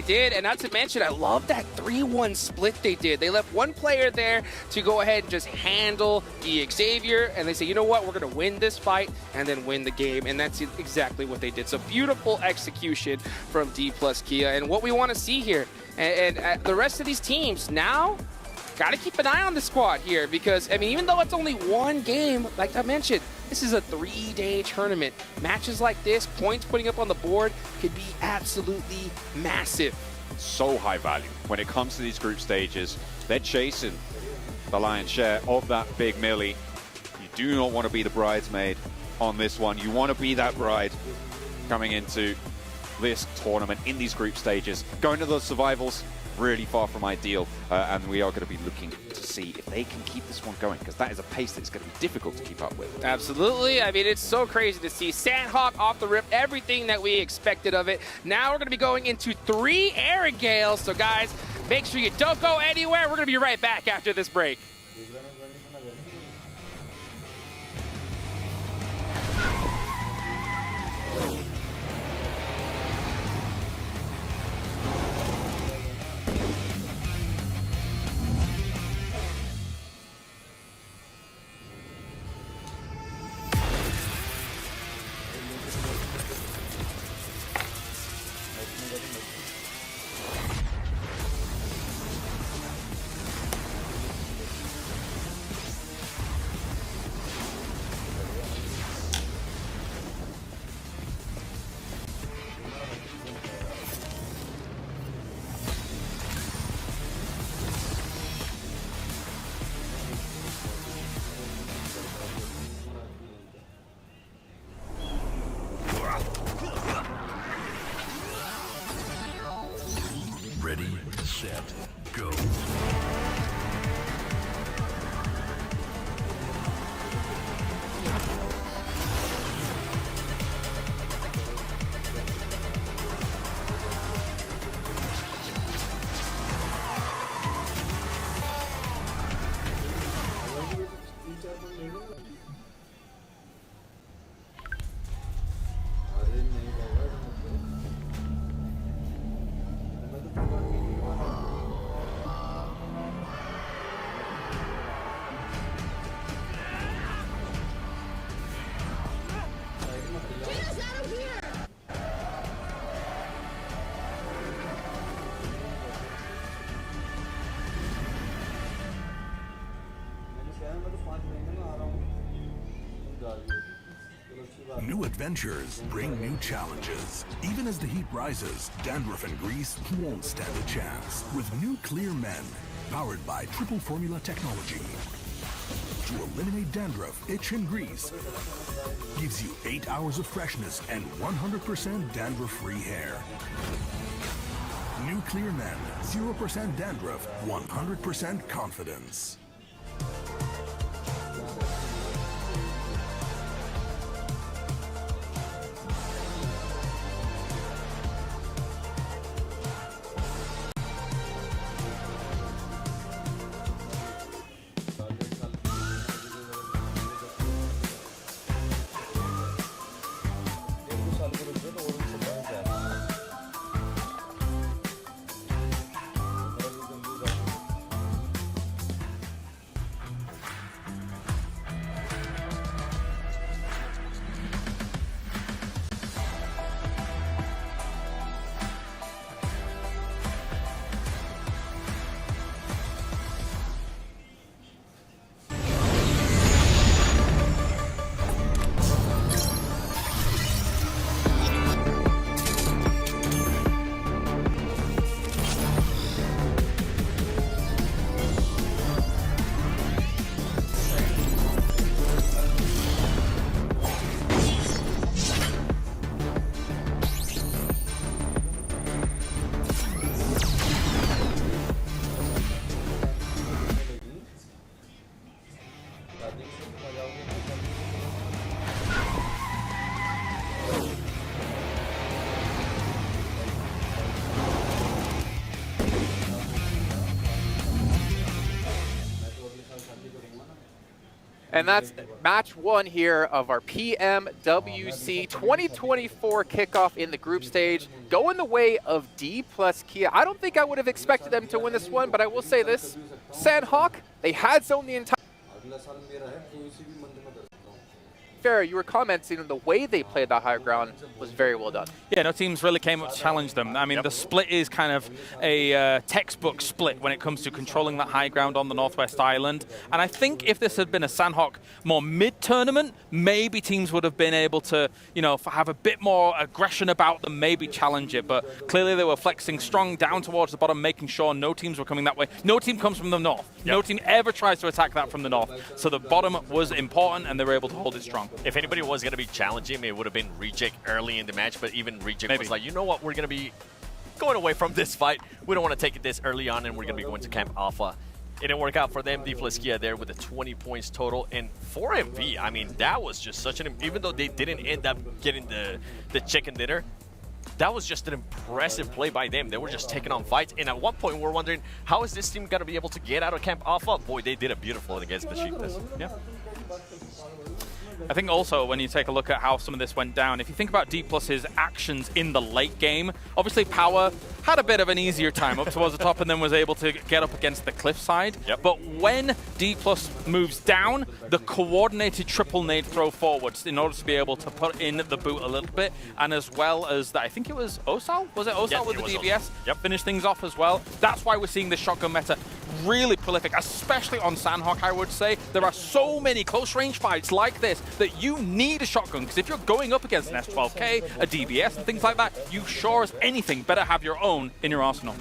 Speaker 2: did, and not to mention, I love that 3-1 split they did. They left one player there to go ahead and just handle the Xavier, and they say, you know what, we're going to win this fight and then win the game, and that's exactly what they did. So beautiful execution from D plus Kia, and what we want to see here. And the rest of these teams now got to keep an eye on the squad here because, I mean, even though it's only one game, like I mentioned, this is a 3-day tournament. Matches like this, points putting up on the board could be absolutely massive.
Speaker 1: So high value. When it comes to these group stages, they're chasing the lion's share of that big milli. You do not want to be the bridesmaid on this one. You want to be that bride coming into this tournament in these group stages. Going to the survivals, really far from ideal, and we are going to be looking to see if they can keep this one going, because that is a pace that's going to be difficult to keep up with.
Speaker 2: Absolutely. I mean, it's so crazy to see Sandhawk off the rip, everything that we expected of it. Now we're going to be going into 3 Air Gales, so guys, make sure you don't go anywhere. We're going to be right back after this break.
Speaker 4: Ready, set, go. New adventures bring new challenges. Even as the heat rises, dandruff and grease won't stand a chance. With new Clear Men, powered by triple formula technology. To eliminate dandruff, itch, and grease, gives you 8 hours of freshness and 100% dandruff-free hair. New Clear Men, 0% dandruff, 100% confidence.
Speaker 5: And that's match 1 here of our PMWC 2024 kickoff in the group stage. Going the way of D plus Kia. I don't think I would have expected them to win this one, but I will say this. Sandhawk, they had zoned the entire... Fair, you were commenting on the way they played that higher ground was very well done.
Speaker 6: Yeah, no teams really came up to challenge them. I mean, the split is kind of a textbook split when it comes to controlling that high ground on the Northwest Island. And I think if this had been a Sandhawk more mid-tournament, maybe teams would have been able to, you know, have a bit more aggression about them, maybe challenge it. But clearly they were flexing strong down towards the bottom, making sure no teams were coming that way. No team comes from the north. No team ever tries to attack that from the north. So the bottom was important, and they were able to hold it strong.
Speaker 7: If anybody was going to be challenging, it would have been Reject early in the match, but even Reject was like, you know what, we're going to be going away from this fight. We don't want to take it this early on, and we're going to be going to Camp Alpha. It didn't work out for them. D plus Kia there with the 20 points total. And for MV, I mean, that was just such an... Even though they didn't end up getting the chicken dinner, that was just an impressive play by them. They were just taking on fights. And at one point, we were wondering, how is this team going to be able to get out of Camp Alpha? Boy, they did a beautiful against Besiktas.
Speaker 6: Yeah. I think also when you take a look at how some of this went down, if you think about D Plus's actions in the late game, obviously Power had a bit of an easier time up towards the top and then was able to get up against the cliffside. But when D Plus moves down, the coordinated triple nade throw forwards in order to be able to put in the boot a little bit, and as well as that, I think it was Osal? Was it Osal with the DBS? Finish things off as well. That's why we're seeing the shotgun meta really prolific, especially on Sandhawk, I would say. There are so many close range fights like this that you need a shotgun, because if you're going up against an S12K, a DBS, and things like that, you sure as anything better have your own in your arsenal.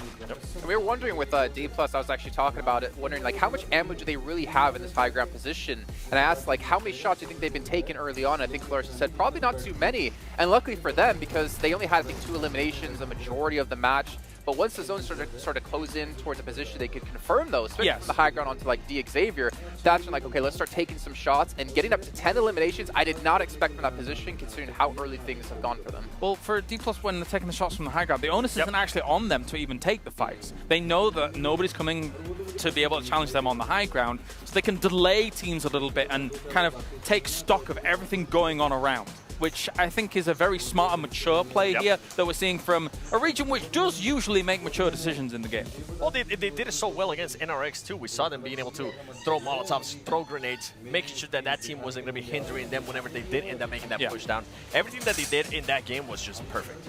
Speaker 5: We were wondering with D+, I was actually talking about it, wondering like how much ammo do they really have in this high ground position? And I asked like how many shots do you think they've been taking early on? I think Clarissa said probably not too many. And luckily for them, because they only had I think 2 eliminations the majority of the match. But once the zone started to close in towards a position, they could confirm those, especially from the high ground onto like D Xavier. That's when like, okay, let's start taking some shots and getting up to 10 eliminations. I did not expect from that position, considering how early things have gone for them.
Speaker 6: Well, for D+, when they're taking the shots from the high ground, the onus isn't actually on them to even take the fights. They know that nobody's coming to be able to challenge them on the high ground, so they can delay teams a little bit and kind of take stock of everything going on around, which I think is a very smart and mature play here that we're seeing from a region which does usually make mature decisions in the game.
Speaker 7: Well, they did it so well against NRX too. We saw them being able to throw Molotovs, throw grenades, make sure that that team wasn't going to be hindering them whenever they did end up making that push down. Everything that they did in that game was just perfect.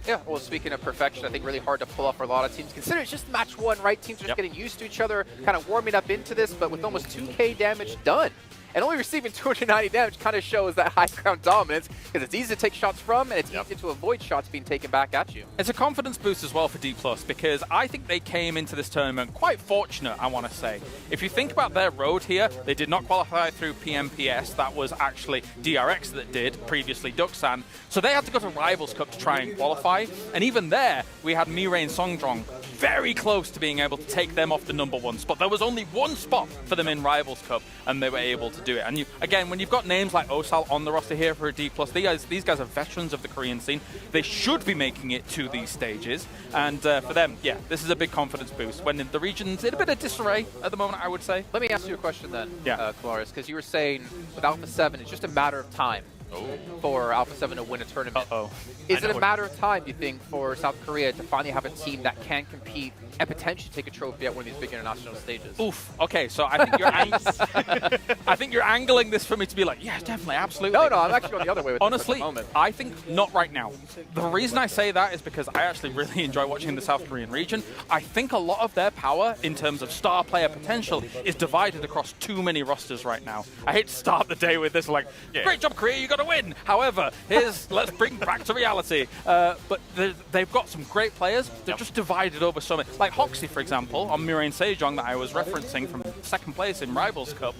Speaker 5: Yeah, well, speaking of perfection, I think really hard to pull off for a lot of teams. Consider it's just match 1, right? Teams are just getting used to each other, kind of warming up into this, but with almost 2K damage done. And only receiving 290 damage kind of shows that high ground dominance, because it's easy to take shots from, and it's easy to avoid shots being taken back at you.
Speaker 6: It's a confidence boost as well for D+, because I think they came into this tournament quite fortunate, I want to say. If you think about their road here, they did not qualify through PMPS. That was actually DRX that did, previously Duxan. So they had to go to Rivals Cup to try and qualify. And even there, we had Mirai and Songdrong very close to being able to take them off the #1 spot. There was only one spot for them in Rivals Cup, and they were able to do it. And again, when you've got names like Osal on the roster here for a D+, these guys are veterans of the Korean scene. They should be making it to these stages. And for them, yeah, this is a big confidence boost. When the region's in a bit of disarray at the moment, I would say.
Speaker 5: Let me ask you a question then, Colaris, because you were saying with Alpha 7, it's just a matter of time for Alpha 7 to win a tournament. Is it a matter of time, you think, for South Korea to finally have a team that can compete and potentially take a trophy at one of these big international stages?
Speaker 6: Oof. Okay, so I think you're I think you're angling this for me to be like, yeah, definitely, absolutely.
Speaker 5: No, I'm actually going the other way with
Speaker 6: honestly,
Speaker 5: this at the moment.
Speaker 6: I think not right now. The reason I say that is because I actually really enjoy watching the South Korean region. I think a lot of their power in terms of star player potential is divided across too many rosters right now. I hate to start the day with this like, great job, Korea, you got to win. However, let's bring back to reality. But they've got some great players. They're just divided over so many. Like Hoxie, for example, on Mirai and Sejong that I was referencing from second place in Rivals Cup.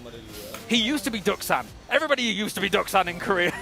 Speaker 6: He used to be Duxan. Everybody used to be Duxan in Korea.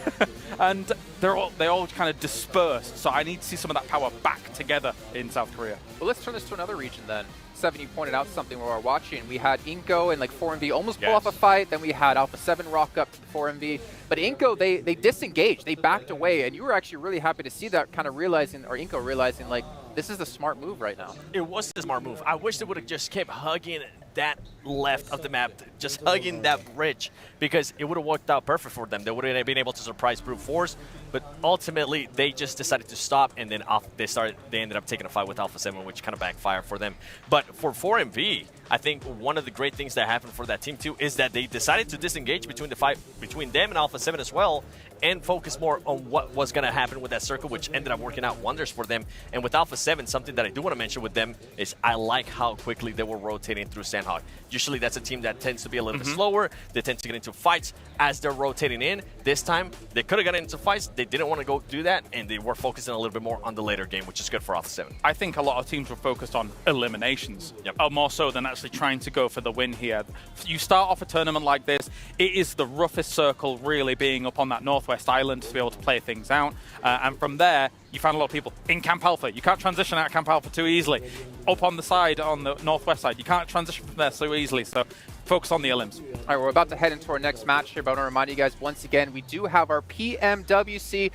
Speaker 6: And they all kind of dispersed. So I need to see some of that power back together in South Korea.
Speaker 5: Well, let's turn this to another region then. Seven, you pointed out something while we were watching. We had Inko and like 4MV almost pull off a fight. Then we had Alpha 7 rock up to the 4MV. But Inko, they disengaged. They backed away. And you were actually really happy to see that, kind of realizing, or Inko realizing, like, this is the smart move right now.
Speaker 7: It was the smart move. I wish they would have just kept hugging that left of the map, just hugging that bridge, because it would have worked out perfect for them. They would have been able to surprise brute force, but ultimately they just decided to stop, and then they ended up taking a fight with Alpha 7, which kind of backfired for them. But for 4MV, I think one of the great things that happened for that team too is that they decided to disengage between the fight between them and Alpha 7 as well, and focus more on what was going to happen with that circle, which ended up working out wonders for them. And with Alpha 7, something that I do want to mention with them is I like how quickly they were rotating through Sandhawk. Usually that's a team that tends to be a little bit slower. They tend to get into fights as they're rotating in. This time, they could have gotten into fights. They didn't want to go do that, and they were focusing a little bit more on the later game, which is good for Alpha 7.
Speaker 6: I think a lot of teams were focused on eliminations, more so than actually trying to go for the win here. You start off a tournament like this, it is the roughest circle really being up on that northwest island to be able to play things out. And from there, you find a lot of people in Camp Alpha. You can't transition out of Camp Alpha too easily. Up on the side, on the northwest side, you can't transition from there so easily. So focus on the elims.
Speaker 5: All right, we're about to head into our next match here, but I want to remind you guys once again, we do have our PMWC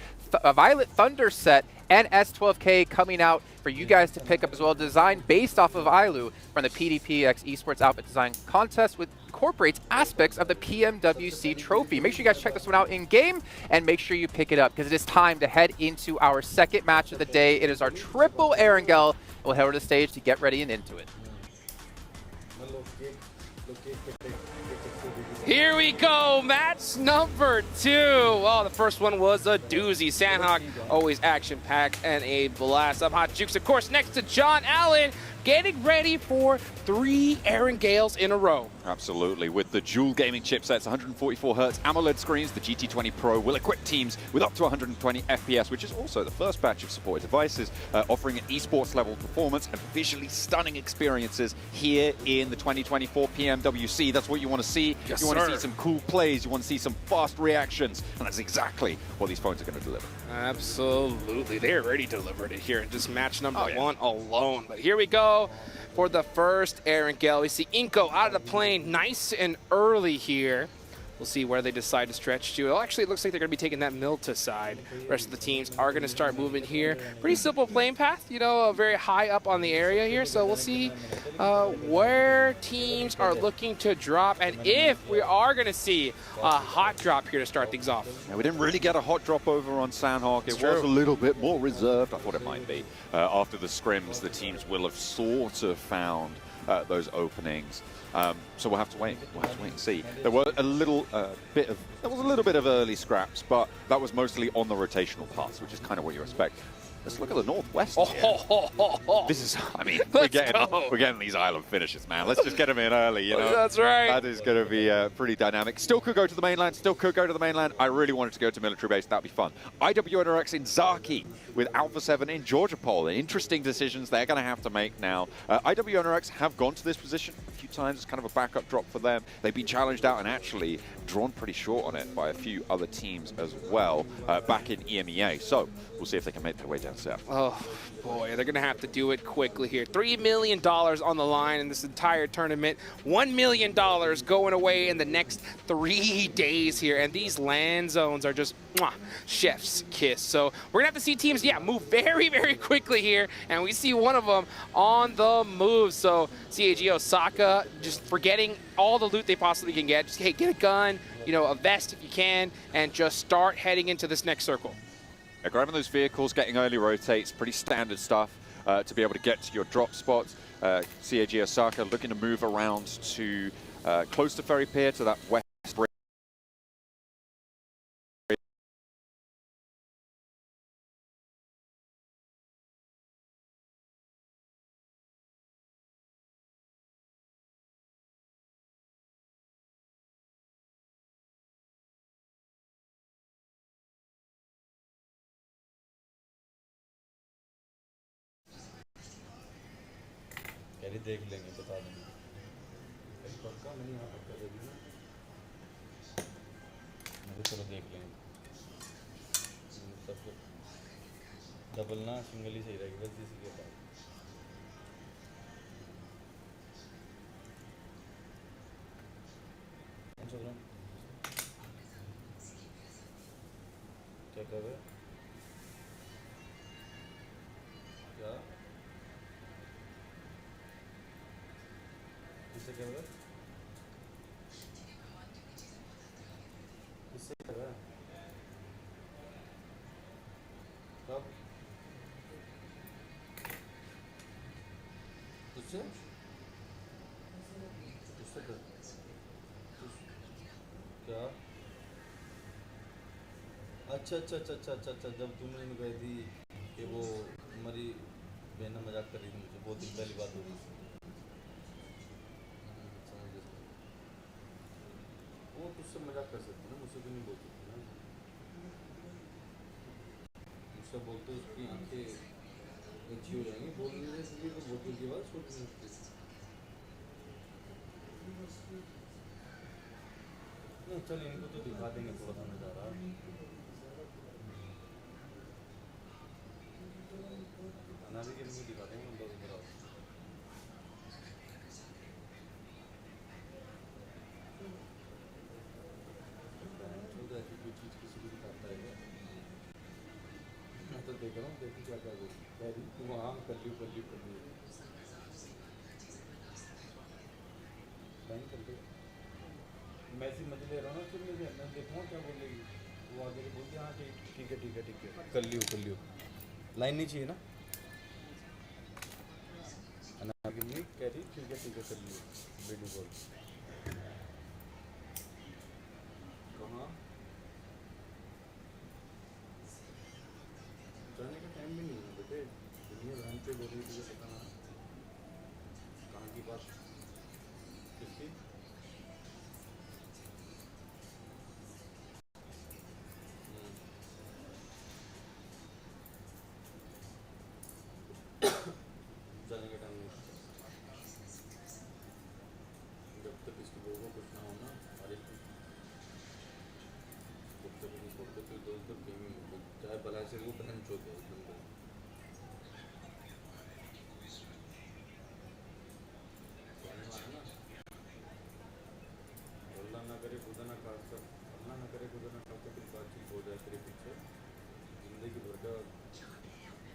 Speaker 5: Violet Thunder set and S12K coming out for you guys to pick up as well, designed based off of ILU from the PDPX Esports Outfit Design Contest, which incorporates aspects of the PMWC trophy. Make sure you guys check this one out in game, and make sure you pick it up, because it is time to head into our second match of the day. It is our triple Erangel. We'll head over to the stage to get ready and into it.
Speaker 2: Here we go, match number 2. Well, the first one was a doozy. Sandhawk, always action-packed and a blast. I'm Hot Jukes, of course, next to John Allen, getting ready for 3 Erangels in a row.
Speaker 1: Absolutely. With the dual gaming chipsets, 144Hz AMOLED screens, the GT20 Pro will equip teams with up to 120 FPS, which is also the first batch of supported devices, offering an esports level performance and visually stunning experiences here in the 2024 PMWC. That's what you want to see.
Speaker 2: Yes,
Speaker 1: you want to
Speaker 2: sir.
Speaker 1: see some cool plays. You want to see some fast reactions. And that's exactly what these phones are going to deliver.
Speaker 2: Absolutely. They're already delivered it here in just match number 1 alone. But here we go for the first Erangel. We see Inko out of the plane nice and early here. We'll see where they decide to stretch to. Well, actually, it looks like they're going to be taking that Milta side. The rest of the teams are going to start moving here. Pretty simple playing path, you know, very high up on the area here. So we'll see where teams are looking to drop, and if we are going to see a hot drop here to start things off.
Speaker 1: Yeah, we didn't really get a hot drop over on Sandhawk. It was a little bit more reserved. I thought it might be. After the scrims, the teams will have sort of found those openings. So we'll have to wait. We'll have to wait and see. There were a little bit of early scraps, but that was mostly on the rotational paths, which is kind of what you expect. Let's look at the northwest. This is, I mean, we're getting these island finishes, man. Let's just get them in early, you know.
Speaker 2: That's right.
Speaker 1: That is going to be pretty dynamic. Still could go to the mainland. I really wanted to go to military base. That'd be fun. IWNRX in Zaki with Alpha 7 in Georgia Pole. Interesting decisions they're going to have to make now. IWNRX have gone to this position a few times. It's kind of a backup drop for them. They've been challenged out and actually drawn pretty short on it by a few other teams as well back in EMEA. So we'll see if they can make their way down south.
Speaker 2: Oh, boy, they're going to have to do it quickly here. $3 million on the line in this entire tournament. $1 million going away in the next 3 days here. And these land zones are just chef's kiss. So we're going to have to see teams, move very, very quickly here. And we see one of them on the move. So CAG Osaka just forgetting all the loot they possibly can get. Just, hey, get a gun, you know, a vest if you can, and just start heading into this next circle.
Speaker 1: Grabbing those vehicles, getting early rotates, pretty standard stuff to be able to get to your drop spots. CAG Osaka looking to move around to close to Ferry Pier, to that west bridge.
Speaker 8: देख लेंगे बता देंगे पक्का मैंने यहाँ पक्का दे दिया मैं चलो देख लेंगे सब डबल ना सिंगल ही सही रहेगी बस इसी के बाद क्या कर रहे क्या किससे क्या हुआ? किससे क्या हुआ? कब? तुझसे? तुझसे कर? क्या? अच्छा अच्छा अच्छा अच्छा अच्छा अच्छा, जब तुम मुझे कही थी कि वो हमारी बहन मजाक कर रही थी मुझे, बहुत दिन पहली बात होगी। समझ गया। वो तुझसे मजाक कर सकती ना, मुझसे तो नहीं बोल सकती ना। मुझसे बोलते उसकी आंखें अच्छी हो जाएंगी, बोलने से भी तो बहुत की बात सोचनी उसकी। नहीं चल, इनको तो दिखा देंगे थोड़ा सा नज़ारा। अनारी के इनको दिखा देंगे, उनको इधर आओ। छोड़ ऐसी कोई चीज़ किसी को दिखाता है क्या? मैं तो देख रहा हूँ, देखो क्या क्या कह रही तू, वहाँ कर ली कर ली कर ली कर ली। मैं ऐसी मजे ले रहा हूँ ना, फिर मैं देखूँगा क्या बोलेगी। वो आगे से बोलती हाँ ठीक ठीक है ठीक है ठीक है, कर लियो लाइन नहीं चाहिए ना। अनार की कह रही ठीक है कर लियो वीडियो कॉल। कहाँ जाने का टाइम भी नहीं है बेटे, दुनिया भ्रांत पे बोल रही तुझे पता ना कहाँ की बात किसकी। जाने का टाइम नहीं, जब तक इसकी बहू को कुछ ना हो ना, हमारे जब तक नहीं छोड़ते फिर दोस्त तक कहीं भी चाहे भला से वो बहन चोत है एकदम को। अल्लाह ना करे खुदा ना खास्ता, अल्लाह ना करे खुदा ना खास्ता कुछ बातचीत हो जाए तेरे पीछे, जिंदगी भर का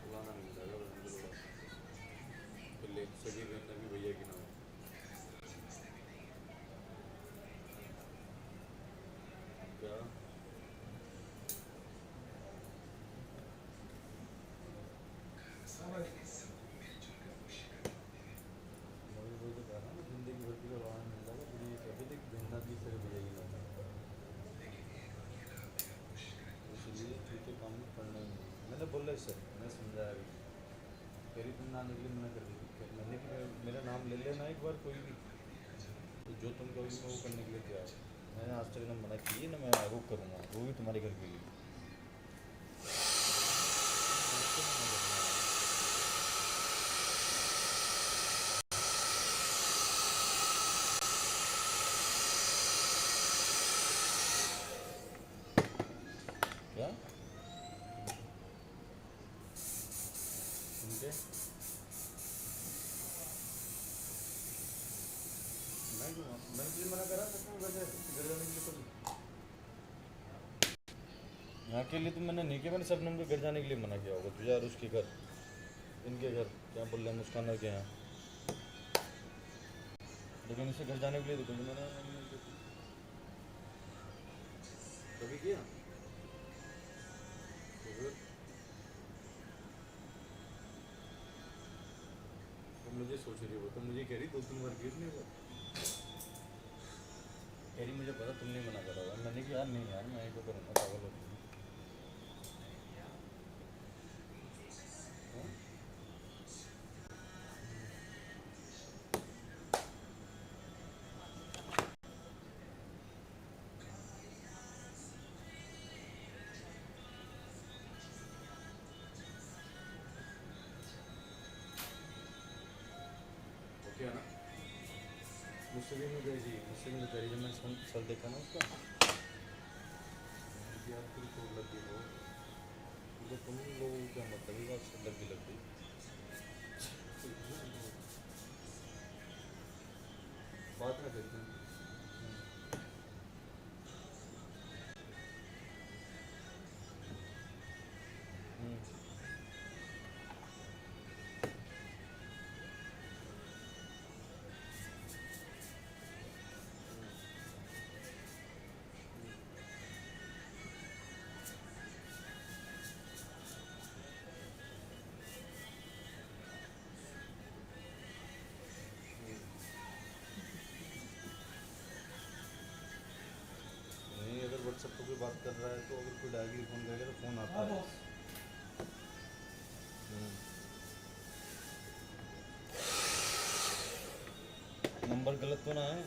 Speaker 8: फुलाना मिल जाएगा बहन को लोड़ा। फिर ले सगी बहन भी भैया की ना हो। क्या वही तो कह रहा हूँ, जिंदगी भर की फुलाना मिल जाएगा, दुनिया कभी देख बहना की तेरे भैया की ना हो। इसलिए छोटे काम में पढ़ना ही नहीं, मैंने बोला इससे, मैंने समझाया भी। कह रही तुम ना निकले, मना कर दी। मैंने कि मेरा नाम ले लेना एक बार कोई भी, तो जो तुम कहोगे मैं वो करने के लिए तैयार हूँ। मैंने आज तक ना मना की ना मैं वो करूँगा, वो भी तुम्हारे घर के लिए। क्या उनके मैं तुझे मना करा सकता हूँ वैसे घर जाने के लिए कभी? यहाँ के लिए तो मैंने नहीं किया, मैंने सब नंबर घर जाने के लिए मना किया होगा तुझे और उसके घर, इनके घर क्या बोल रहे हैं मुस्कान के यहाँ, लेकिन इसे घर जाने के लिए तो कभी मना नहीं किया। कभी किया तो फिर तो मुझे सोच रही हो, तो मुझे कह रही 2-3 बार गिर नहीं हुआ, कह रही मुझे पता तुमने मना करा होगा। मैंने कहा यार नहीं यार मैं ही तो करूँगा, पागल होती हूँ। ओके है ना, मुझसे भी नहीं कही थी, मुझसे भी नहीं कही जब मैंने सर देखा ना उसका, यार फिर तो लग गई वो, तो तुम लोगों को क्या मतलब है बात लग गई बात में देखते हैं। रहा है तो अगर कोई डायरेक्टली फ़ोन करेगा तो फ़ोन आता है। नंबर गलत तो ना है?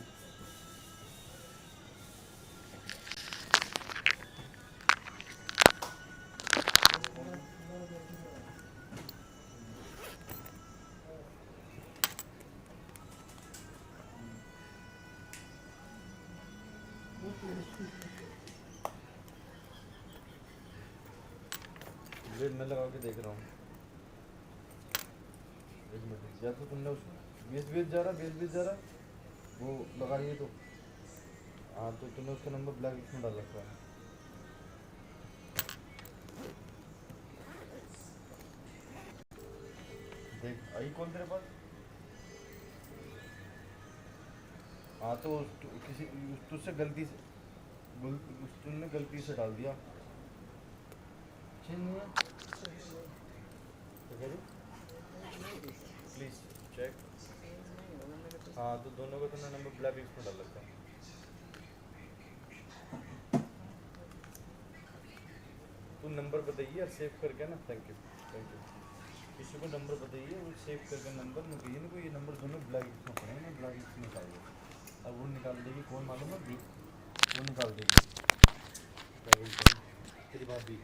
Speaker 8: वेट मैं लगा के देख रहा हूँ। एक मिनट, या तो तुमने उस बेस जा रहा वो लगाइए तो। हाँ तो तुमने उसका नंबर ब्लैक लिस्ट में डाल रखा है। देख आई कॉल तेरे पास? हाँ तो किसी तुझसे गलती से तुमने गलती से डाल दिया। Please check. हाँ तो दोनों का तुमने नंबर ब्लैक लिस्ट में डाल रखा है। तू नंबर बताइए सेव करके ना। Thank you. किसी को नंबर बताइए वो सेव करके नंबर में कहिए ना, ये नंबर दोनों ब्लैक लिस्ट में पड़े हैं, ब्लैक लिस्ट में डालिए। अब वो निकाल देगी कौन मालूम है? भी वो निकाल देगी। क्या बोलते हैं तेरी भाभी?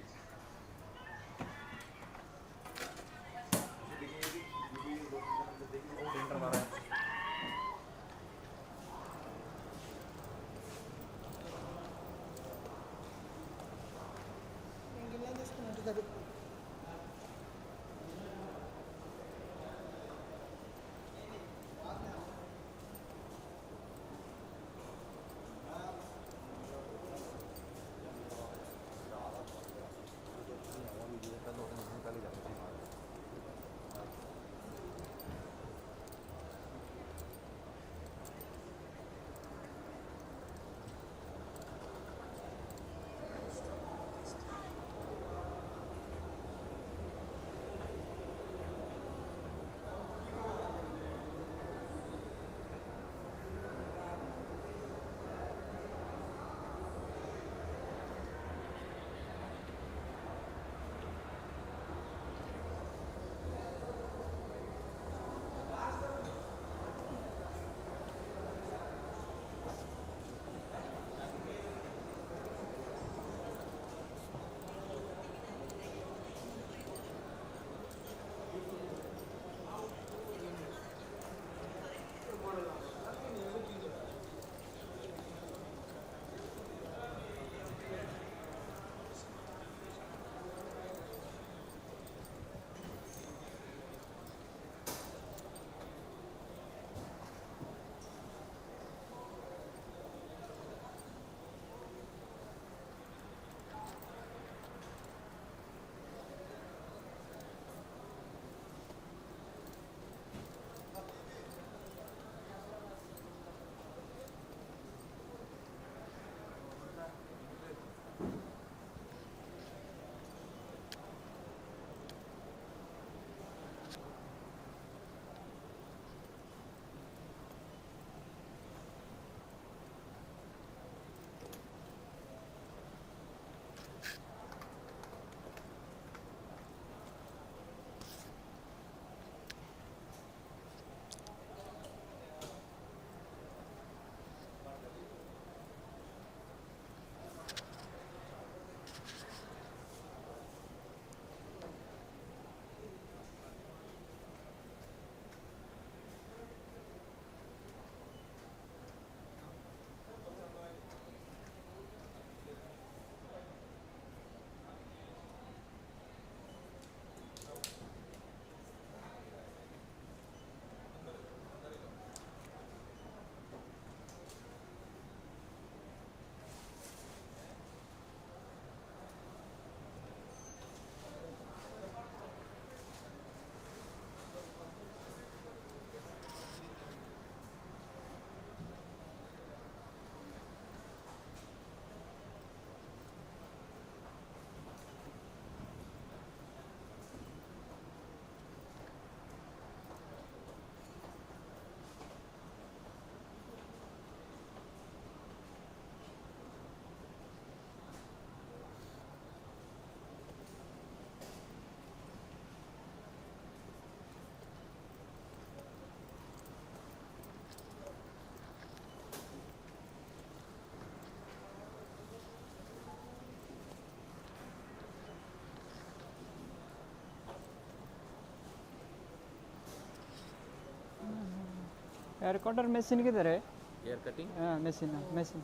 Speaker 9: एयर कटर मशीन किधर है?
Speaker 8: एयर कटिंग
Speaker 9: हाँ मशीन मशीन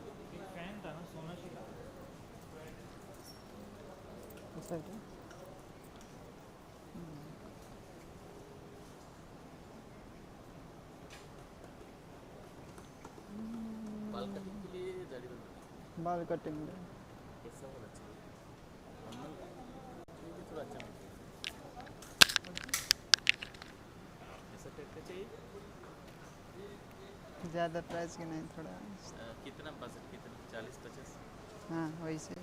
Speaker 9: ऐसा है क्या?
Speaker 8: बाल कटिंग के लिए दाढ़ी बनना
Speaker 9: बाल कटिंग
Speaker 8: कैसा होना चाहिए? नॉर्मल थोड़ा अच्छा ऐसा टाइप का चाहिए।
Speaker 9: ज़्यादा प्राइस की नहीं, थोड़ा
Speaker 8: कितना बजट कितना 40-50?
Speaker 9: हाँ वैसे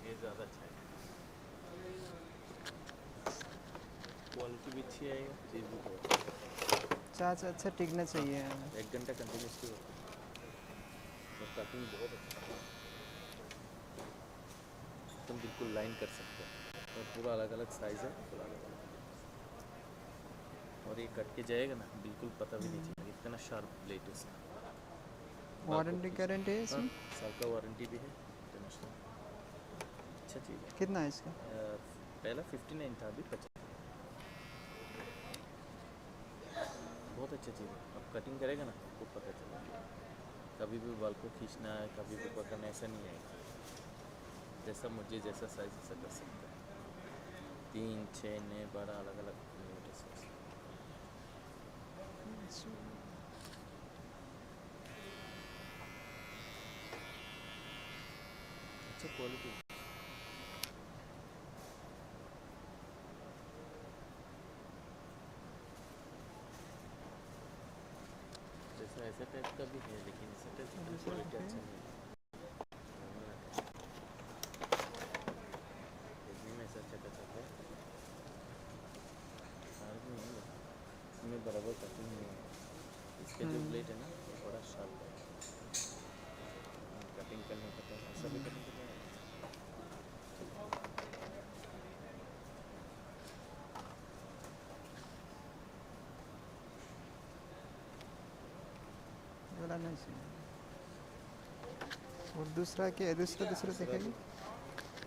Speaker 8: ये ज़्यादा अच्छा है। क्वालिटी भी अच्छी आएगा, चीज़ भी बहुत
Speaker 9: चार्ज अच्छा टिकना चाहिए।
Speaker 8: 1 घंटा कंटिन्यूसली होता है और कटिंग बहुत अच्छा है। तुम बिल्कुल लाइन कर सकते हो और पूरा अलग अलग साइज़ है, पूरा अलग अलग और ये कट के जाएगा ना, बिल्कुल पता भी नहीं चलेगा इतना शार्प ब्लेड है इसका।
Speaker 9: वारंटी गारंटी है इसमें?
Speaker 8: साल का वारंटी भी है इंटरनेशनल। अच्छा चीज़ है।
Speaker 9: कितना है इसका?
Speaker 8: पहला 59 था, अभी 50। बहुत अच्छा चीज़ है। अब कटिंग करेगा ना आपको पता चलेगा। कभी भी बाल को खींचना है, कभी भी पकड़ना, ऐसा नहीं है। जैसा मुझे जैसा साइज ऐसा कर सकता है। 3, 6, 9, 12 अलग अलग मिलीमीटर साइज। अच्छा क्वालिटी। जैसा ऐसा टाइप का भी है, लेकिन ऐसा टाइप का क्वालिटी अच्छा नहीं है। देखने में ऐसा अच्छा कचा है, शार्प नहीं है, इसमें बराबर कटिंग नहीं है। इसका जो ब्लेड है ना वो बड़ा शार्प है। कटिंग करने का तो ऐसा भी कटिंग करना है।
Speaker 9: वाला नहीं चाहिए। और दूसरा क्या है? दूसरा दिखाइए।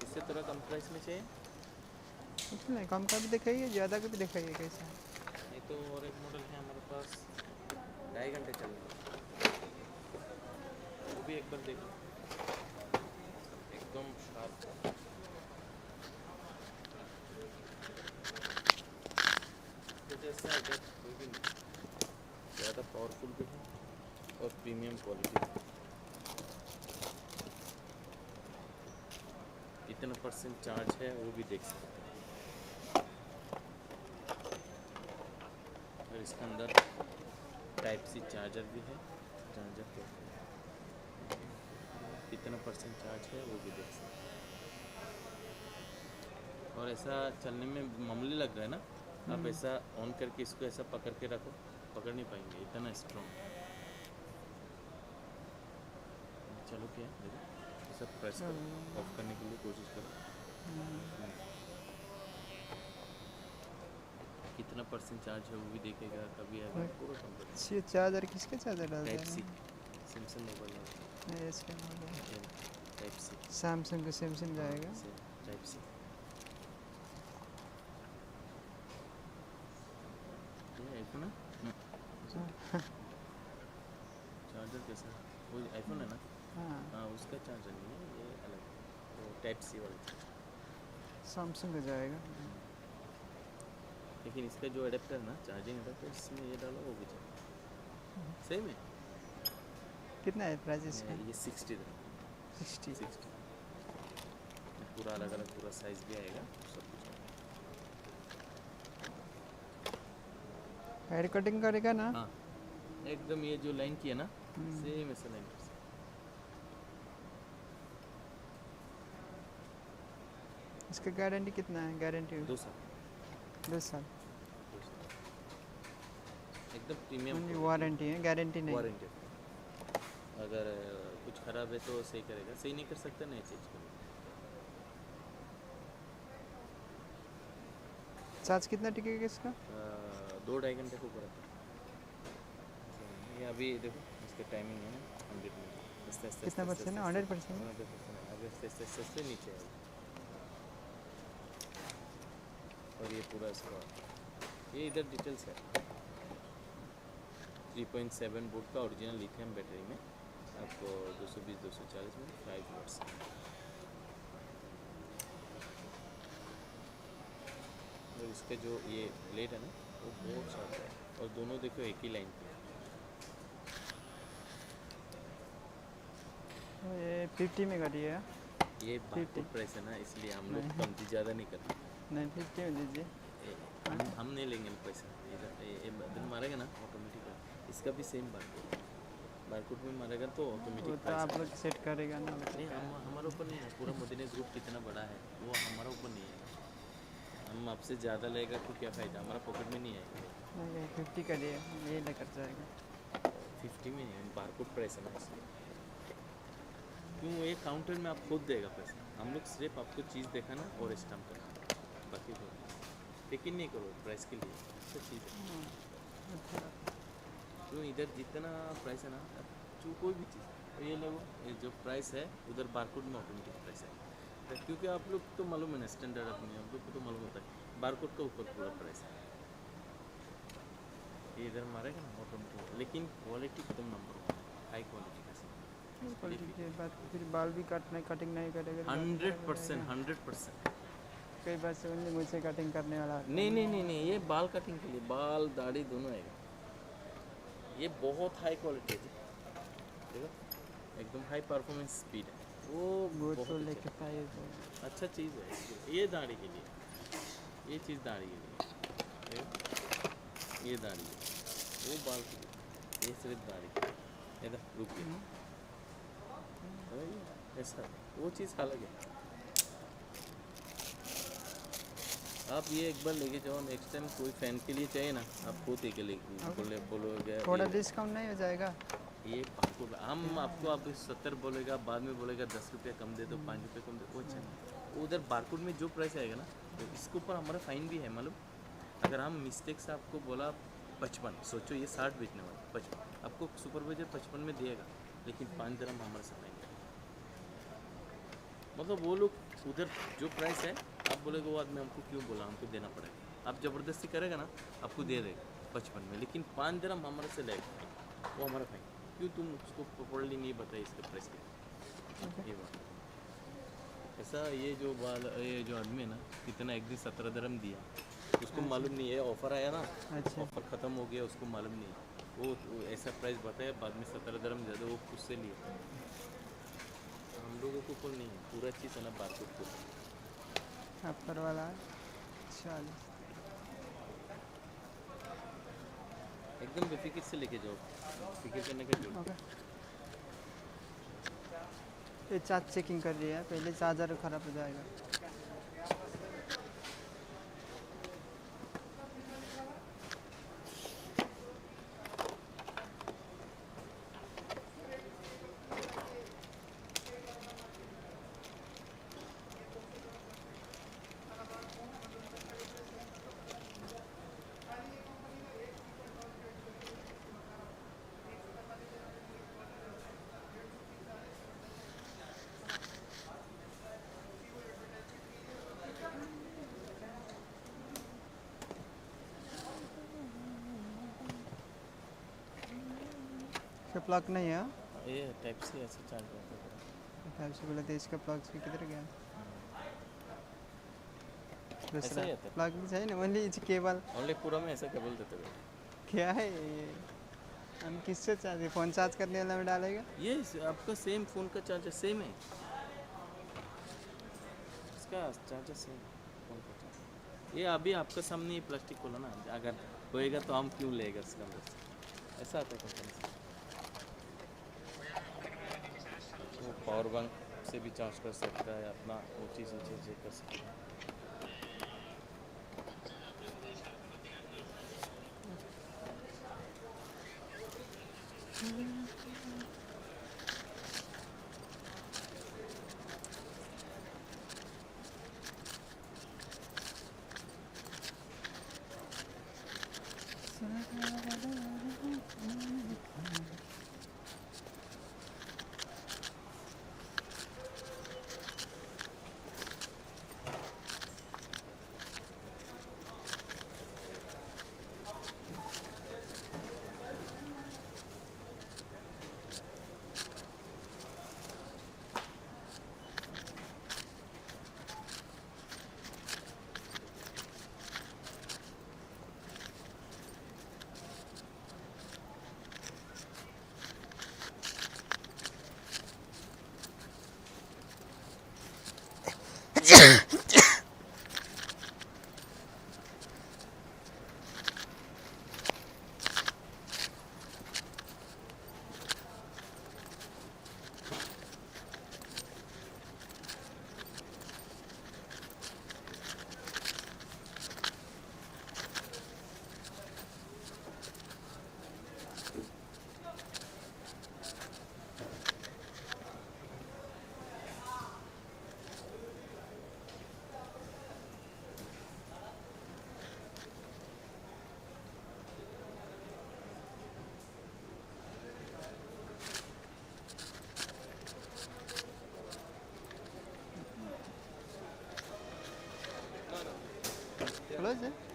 Speaker 8: इससे थोड़ा कम प्राइस में चाहिए।
Speaker 9: कुछ नहीं, कम का भी दिखाइए, ज़्यादा का भी दिखाइए। कैसा है?
Speaker 8: ये तो और एक मॉडल है हमारे पास, 2.5 घंटे चलेगा, वो भी एक बार देखो, एकदम शार्प। जैसा है कोई भी नहीं, ज़्यादा पावरफुल भी है और प्रीमियम क्वालिटी है। कितना % चार्ज है वो भी देख सकते हैं। और इसके अंदर टाइप सी चार्जर भी है। चार्जर तो कितना % चार्ज है वो भी देख सकते हैं। और ऐसा चलने में मामूली लग रहा है ना, आप ऐसा ऑन करके इसको ऐसा पकड़ के रखो, पकड़ नहीं पाएंगे, इतना स्ट्रॉन्ग। चलो क्या देखो, ऐसा प्रेस करो, ऑफ करने के लिए कोशिश करो। कितना % चार्ज है वो भी देखेगा, कभी आएगा पूरा कंप्लीट।
Speaker 9: ये चार्जर किसके चार्जर डालते
Speaker 8: टाइप
Speaker 9: हैं?
Speaker 8: सी सैमसंग मोबाइल
Speaker 9: नहीं, इसके
Speaker 8: टाइप सी
Speaker 9: सैमसंग को सैमसंग जाएगा।
Speaker 8: Type C. ये आईफोन है ना? चार्जर कैसा? वो आईफोन है ना? हाँ उसका चार्जर नहीं है, ये अलग, वो टाइप सी वाला
Speaker 9: सैमसंग का जाएगा।
Speaker 8: लेकिन इसका जो एडेप्टर ना, चार्जिंग एडेप्टर, इसमें ये डालो वो भी चलेगा। सही में
Speaker 9: कितना है प्राइस इसका?
Speaker 8: ये 60 था। 60 पूरा अलग अलग पूरा साइज भी आएगा, सब कुछ आएगा।
Speaker 9: हेयर कटिंग करेगा ना?
Speaker 8: हाँ एकदम, ये जो लाइन की है ना, सेम ऐसा लाइन कर सकते।
Speaker 9: इसका गारंटी कितना है? गारंटी
Speaker 8: 2 साल।
Speaker 9: 2 साल।
Speaker 8: एकदम प्रीमियम
Speaker 9: वारंटी है, गारंटी नहीं।
Speaker 8: वारंटी। अगर कुछ ख़राब है तो सही करेगा, सही नहीं कर सकता नहीं चेंज करेगा।
Speaker 9: चार्ज कितना टिकेगा इसका?
Speaker 8: 2-2.5 घंटे को पूरा। ये अभी देखो इसका टाइमिंग है ना 100 मिनट।
Speaker 9: कितना % है? 100%?
Speaker 8: अगर से नीचे आएगा। और ये पूरा इसका, ये इधर डिटेल्स है। 3.7 वोल्ट का ओरिजिनल लिथियम बैटरी में आपको 220-240 में 5 वोट्स। और इसका जो ये ब्लेड है ना वो बहुत शार्प है और दोनों देखो एक ही लाइन पे।
Speaker 9: ये 50 में गाड़ी है।
Speaker 8: ये बारकोड प्राइस है ना, इसलिए हम लोग कमती ज़्यादा नहीं करते।
Speaker 9: नहीं 50 में दीजिए।
Speaker 8: हम नहीं लेंगे ना पैसा, ये बदल मारेगा ना ऑटोमेटिक। इसका भी सेम बारकोड में मारेगा तो ऑटोमेटिक
Speaker 9: वो तो आप लोग सेट करेगा ना।
Speaker 8: नहीं, हमारे ऊपर नहीं है। पूरा मदीना ग्रुप कितना बड़ा है वो हमारा ऊपर नहीं है। हम आपसे ज़्यादा लेगा तो क्या फ़ायदा, हमारा पॉकेट में नहीं आएगा।
Speaker 9: नहीं 50 का दिए, ये लेकर जाएगा।
Speaker 8: 50 में नहीं, बारकोड प्राइस है ना इसलिए। क्यों, ये काउंटर में आप खुद देगा पैसा, हम लोग सिर्फ आपको चीज़ दिखाना और स्टैम्प करना, बाकी तो लेकिन नहीं करो प्राइस के लिए। अच्छा चीज़ है क्यों, इधर जितना प्राइस है ना जो कोई भी चीज़ तो ये लोगों ये जो प्राइस है उधर बारकोड में ऑटोमेटिक प्राइस है। तो क्योंकि आप लोग तो मालूम है ना स्टैंडर्ड अपने आप लोग को तो मालूम होता है बारकोड का ऊपर पूरा प्राइस है। ये इधर मारेगा ना ऑटोमेटिक, लेकिन क्वालिटी एकदम नंबर 1 हाई क्वालिटी का।
Speaker 9: क्वालिटी के बाद फिर बाल भी कटिंग नहीं करेगा।
Speaker 8: 100%, 100%।
Speaker 9: कई बार से ओनली मुझसे कटिंग करने वाला।
Speaker 8: नहीं, ये बाल कटिंग के लिए, बाल दाढ़ी दोनों आएगा। ये बहुत हाई क्वालिटी है, देखो एकदम हाई परफॉर्मेंस स्पीड है वो।
Speaker 9: बहुत तो लेके पाए
Speaker 8: अच्छा चीज़ है ये दाढ़ी के लिए, ये चीज़ दाढ़ी के लिए, ये दाढ़ी है, वो बाल के लिए, ये सिर्फ दाढ़ी के लिए। इधर रुकिए, ऐसा वो चीज़ अलग है। आप ये एक बार लेके जाओ, नेक्स्ट टाइम कोई फैन के लिए चाहिए ना आप खुद ही के लिए बोलोगे
Speaker 9: थोड़ा डिस्काउंट नहीं हो जाएगा।
Speaker 8: ये आपको हम आपको आप 70 बोलेगा, बाद में बोलेगा 10 रुपये कम दे दो, 5 रुपये कम दे दो, अच्छा नहीं। उधर बारकोड में जो प्राइस आएगा ना तो इसके ऊपर हमारा फाइन भी है मालूम। अगर हम मिस्टेक से आपको बोला 55, सोचो ये 60 बेचने वाला 55, आपको सुपरवाइजर 55 में देगा, लेकिन 5 दिरहम हमारे से फाइन है। मतलब वो लोग उधर जो प्राइस है आप बोलेगा वो आदमी हमको क्यों बोला, हमको देना पड़ेगा। आप ज़बरदस्ती करेगा ना आपको दे देगा 55 में, लेकिन 5 दिरहम हमारे से लेगा, वो हमारा फाइन। क्यों तुम उसको प्रॉपर्ली नहीं बताए इसके प्राइस के। ये बात ऐसा, ये जो आदमी है ना कितना एक दिन 17 दिरहम दिया, उसको मालूम नहीं है ऑफ़र आया ना।
Speaker 9: अच्छा।
Speaker 8: ऑफ़र ख़त्म हो गया, उसको मालूम नहीं है, वो ऐसा प्राइस बताया, बाद में 17 दिरहम ज़्यादा वो खुद से लिया। हम लोगों को ऊपर नहीं है, पूरा चीज़ है ना बारकोड को।
Speaker 9: अपर वाला 40
Speaker 8: एकदम बेफिक्र से लेके जाओ, फिक्र करने का जरूरत।
Speaker 9: ये चार्ज चेकिंग कर रही है, पहले चार्जर ख़राब हो जाएगा। प्लग नहीं है।
Speaker 8: ये टाइप से ऐसे चार्ज करता है।
Speaker 9: टाइप से बोला था, इसका प्लग से किधर गया?
Speaker 8: ऐसा ही आता है।
Speaker 9: प्लग भी चाहिए ना, ओनली इस केबल।
Speaker 8: ओनली पूरा में ऐसा केबल देते हैं।
Speaker 9: क्या है ये? हम किससे चार्ज, फ़ोन चार्ज करने वाला में डालेगा?
Speaker 8: ये आपका सेम फ़ोन का चार्जर सेम है, इसका चार्जर सेम फ़ोन का चार्जर। ये अभी आपका सामने ये प्लास्टिक खोला ना, अगर होएगा तो हम क्यों लेगा इसका अंदर से, ऐसा आता है कंपनी से। वो पावर बैंक से भी चार्ज कर सकता है अपना, वो चीज़ कर सकता है।
Speaker 9: बोलो से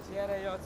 Speaker 10: Tiere, ja,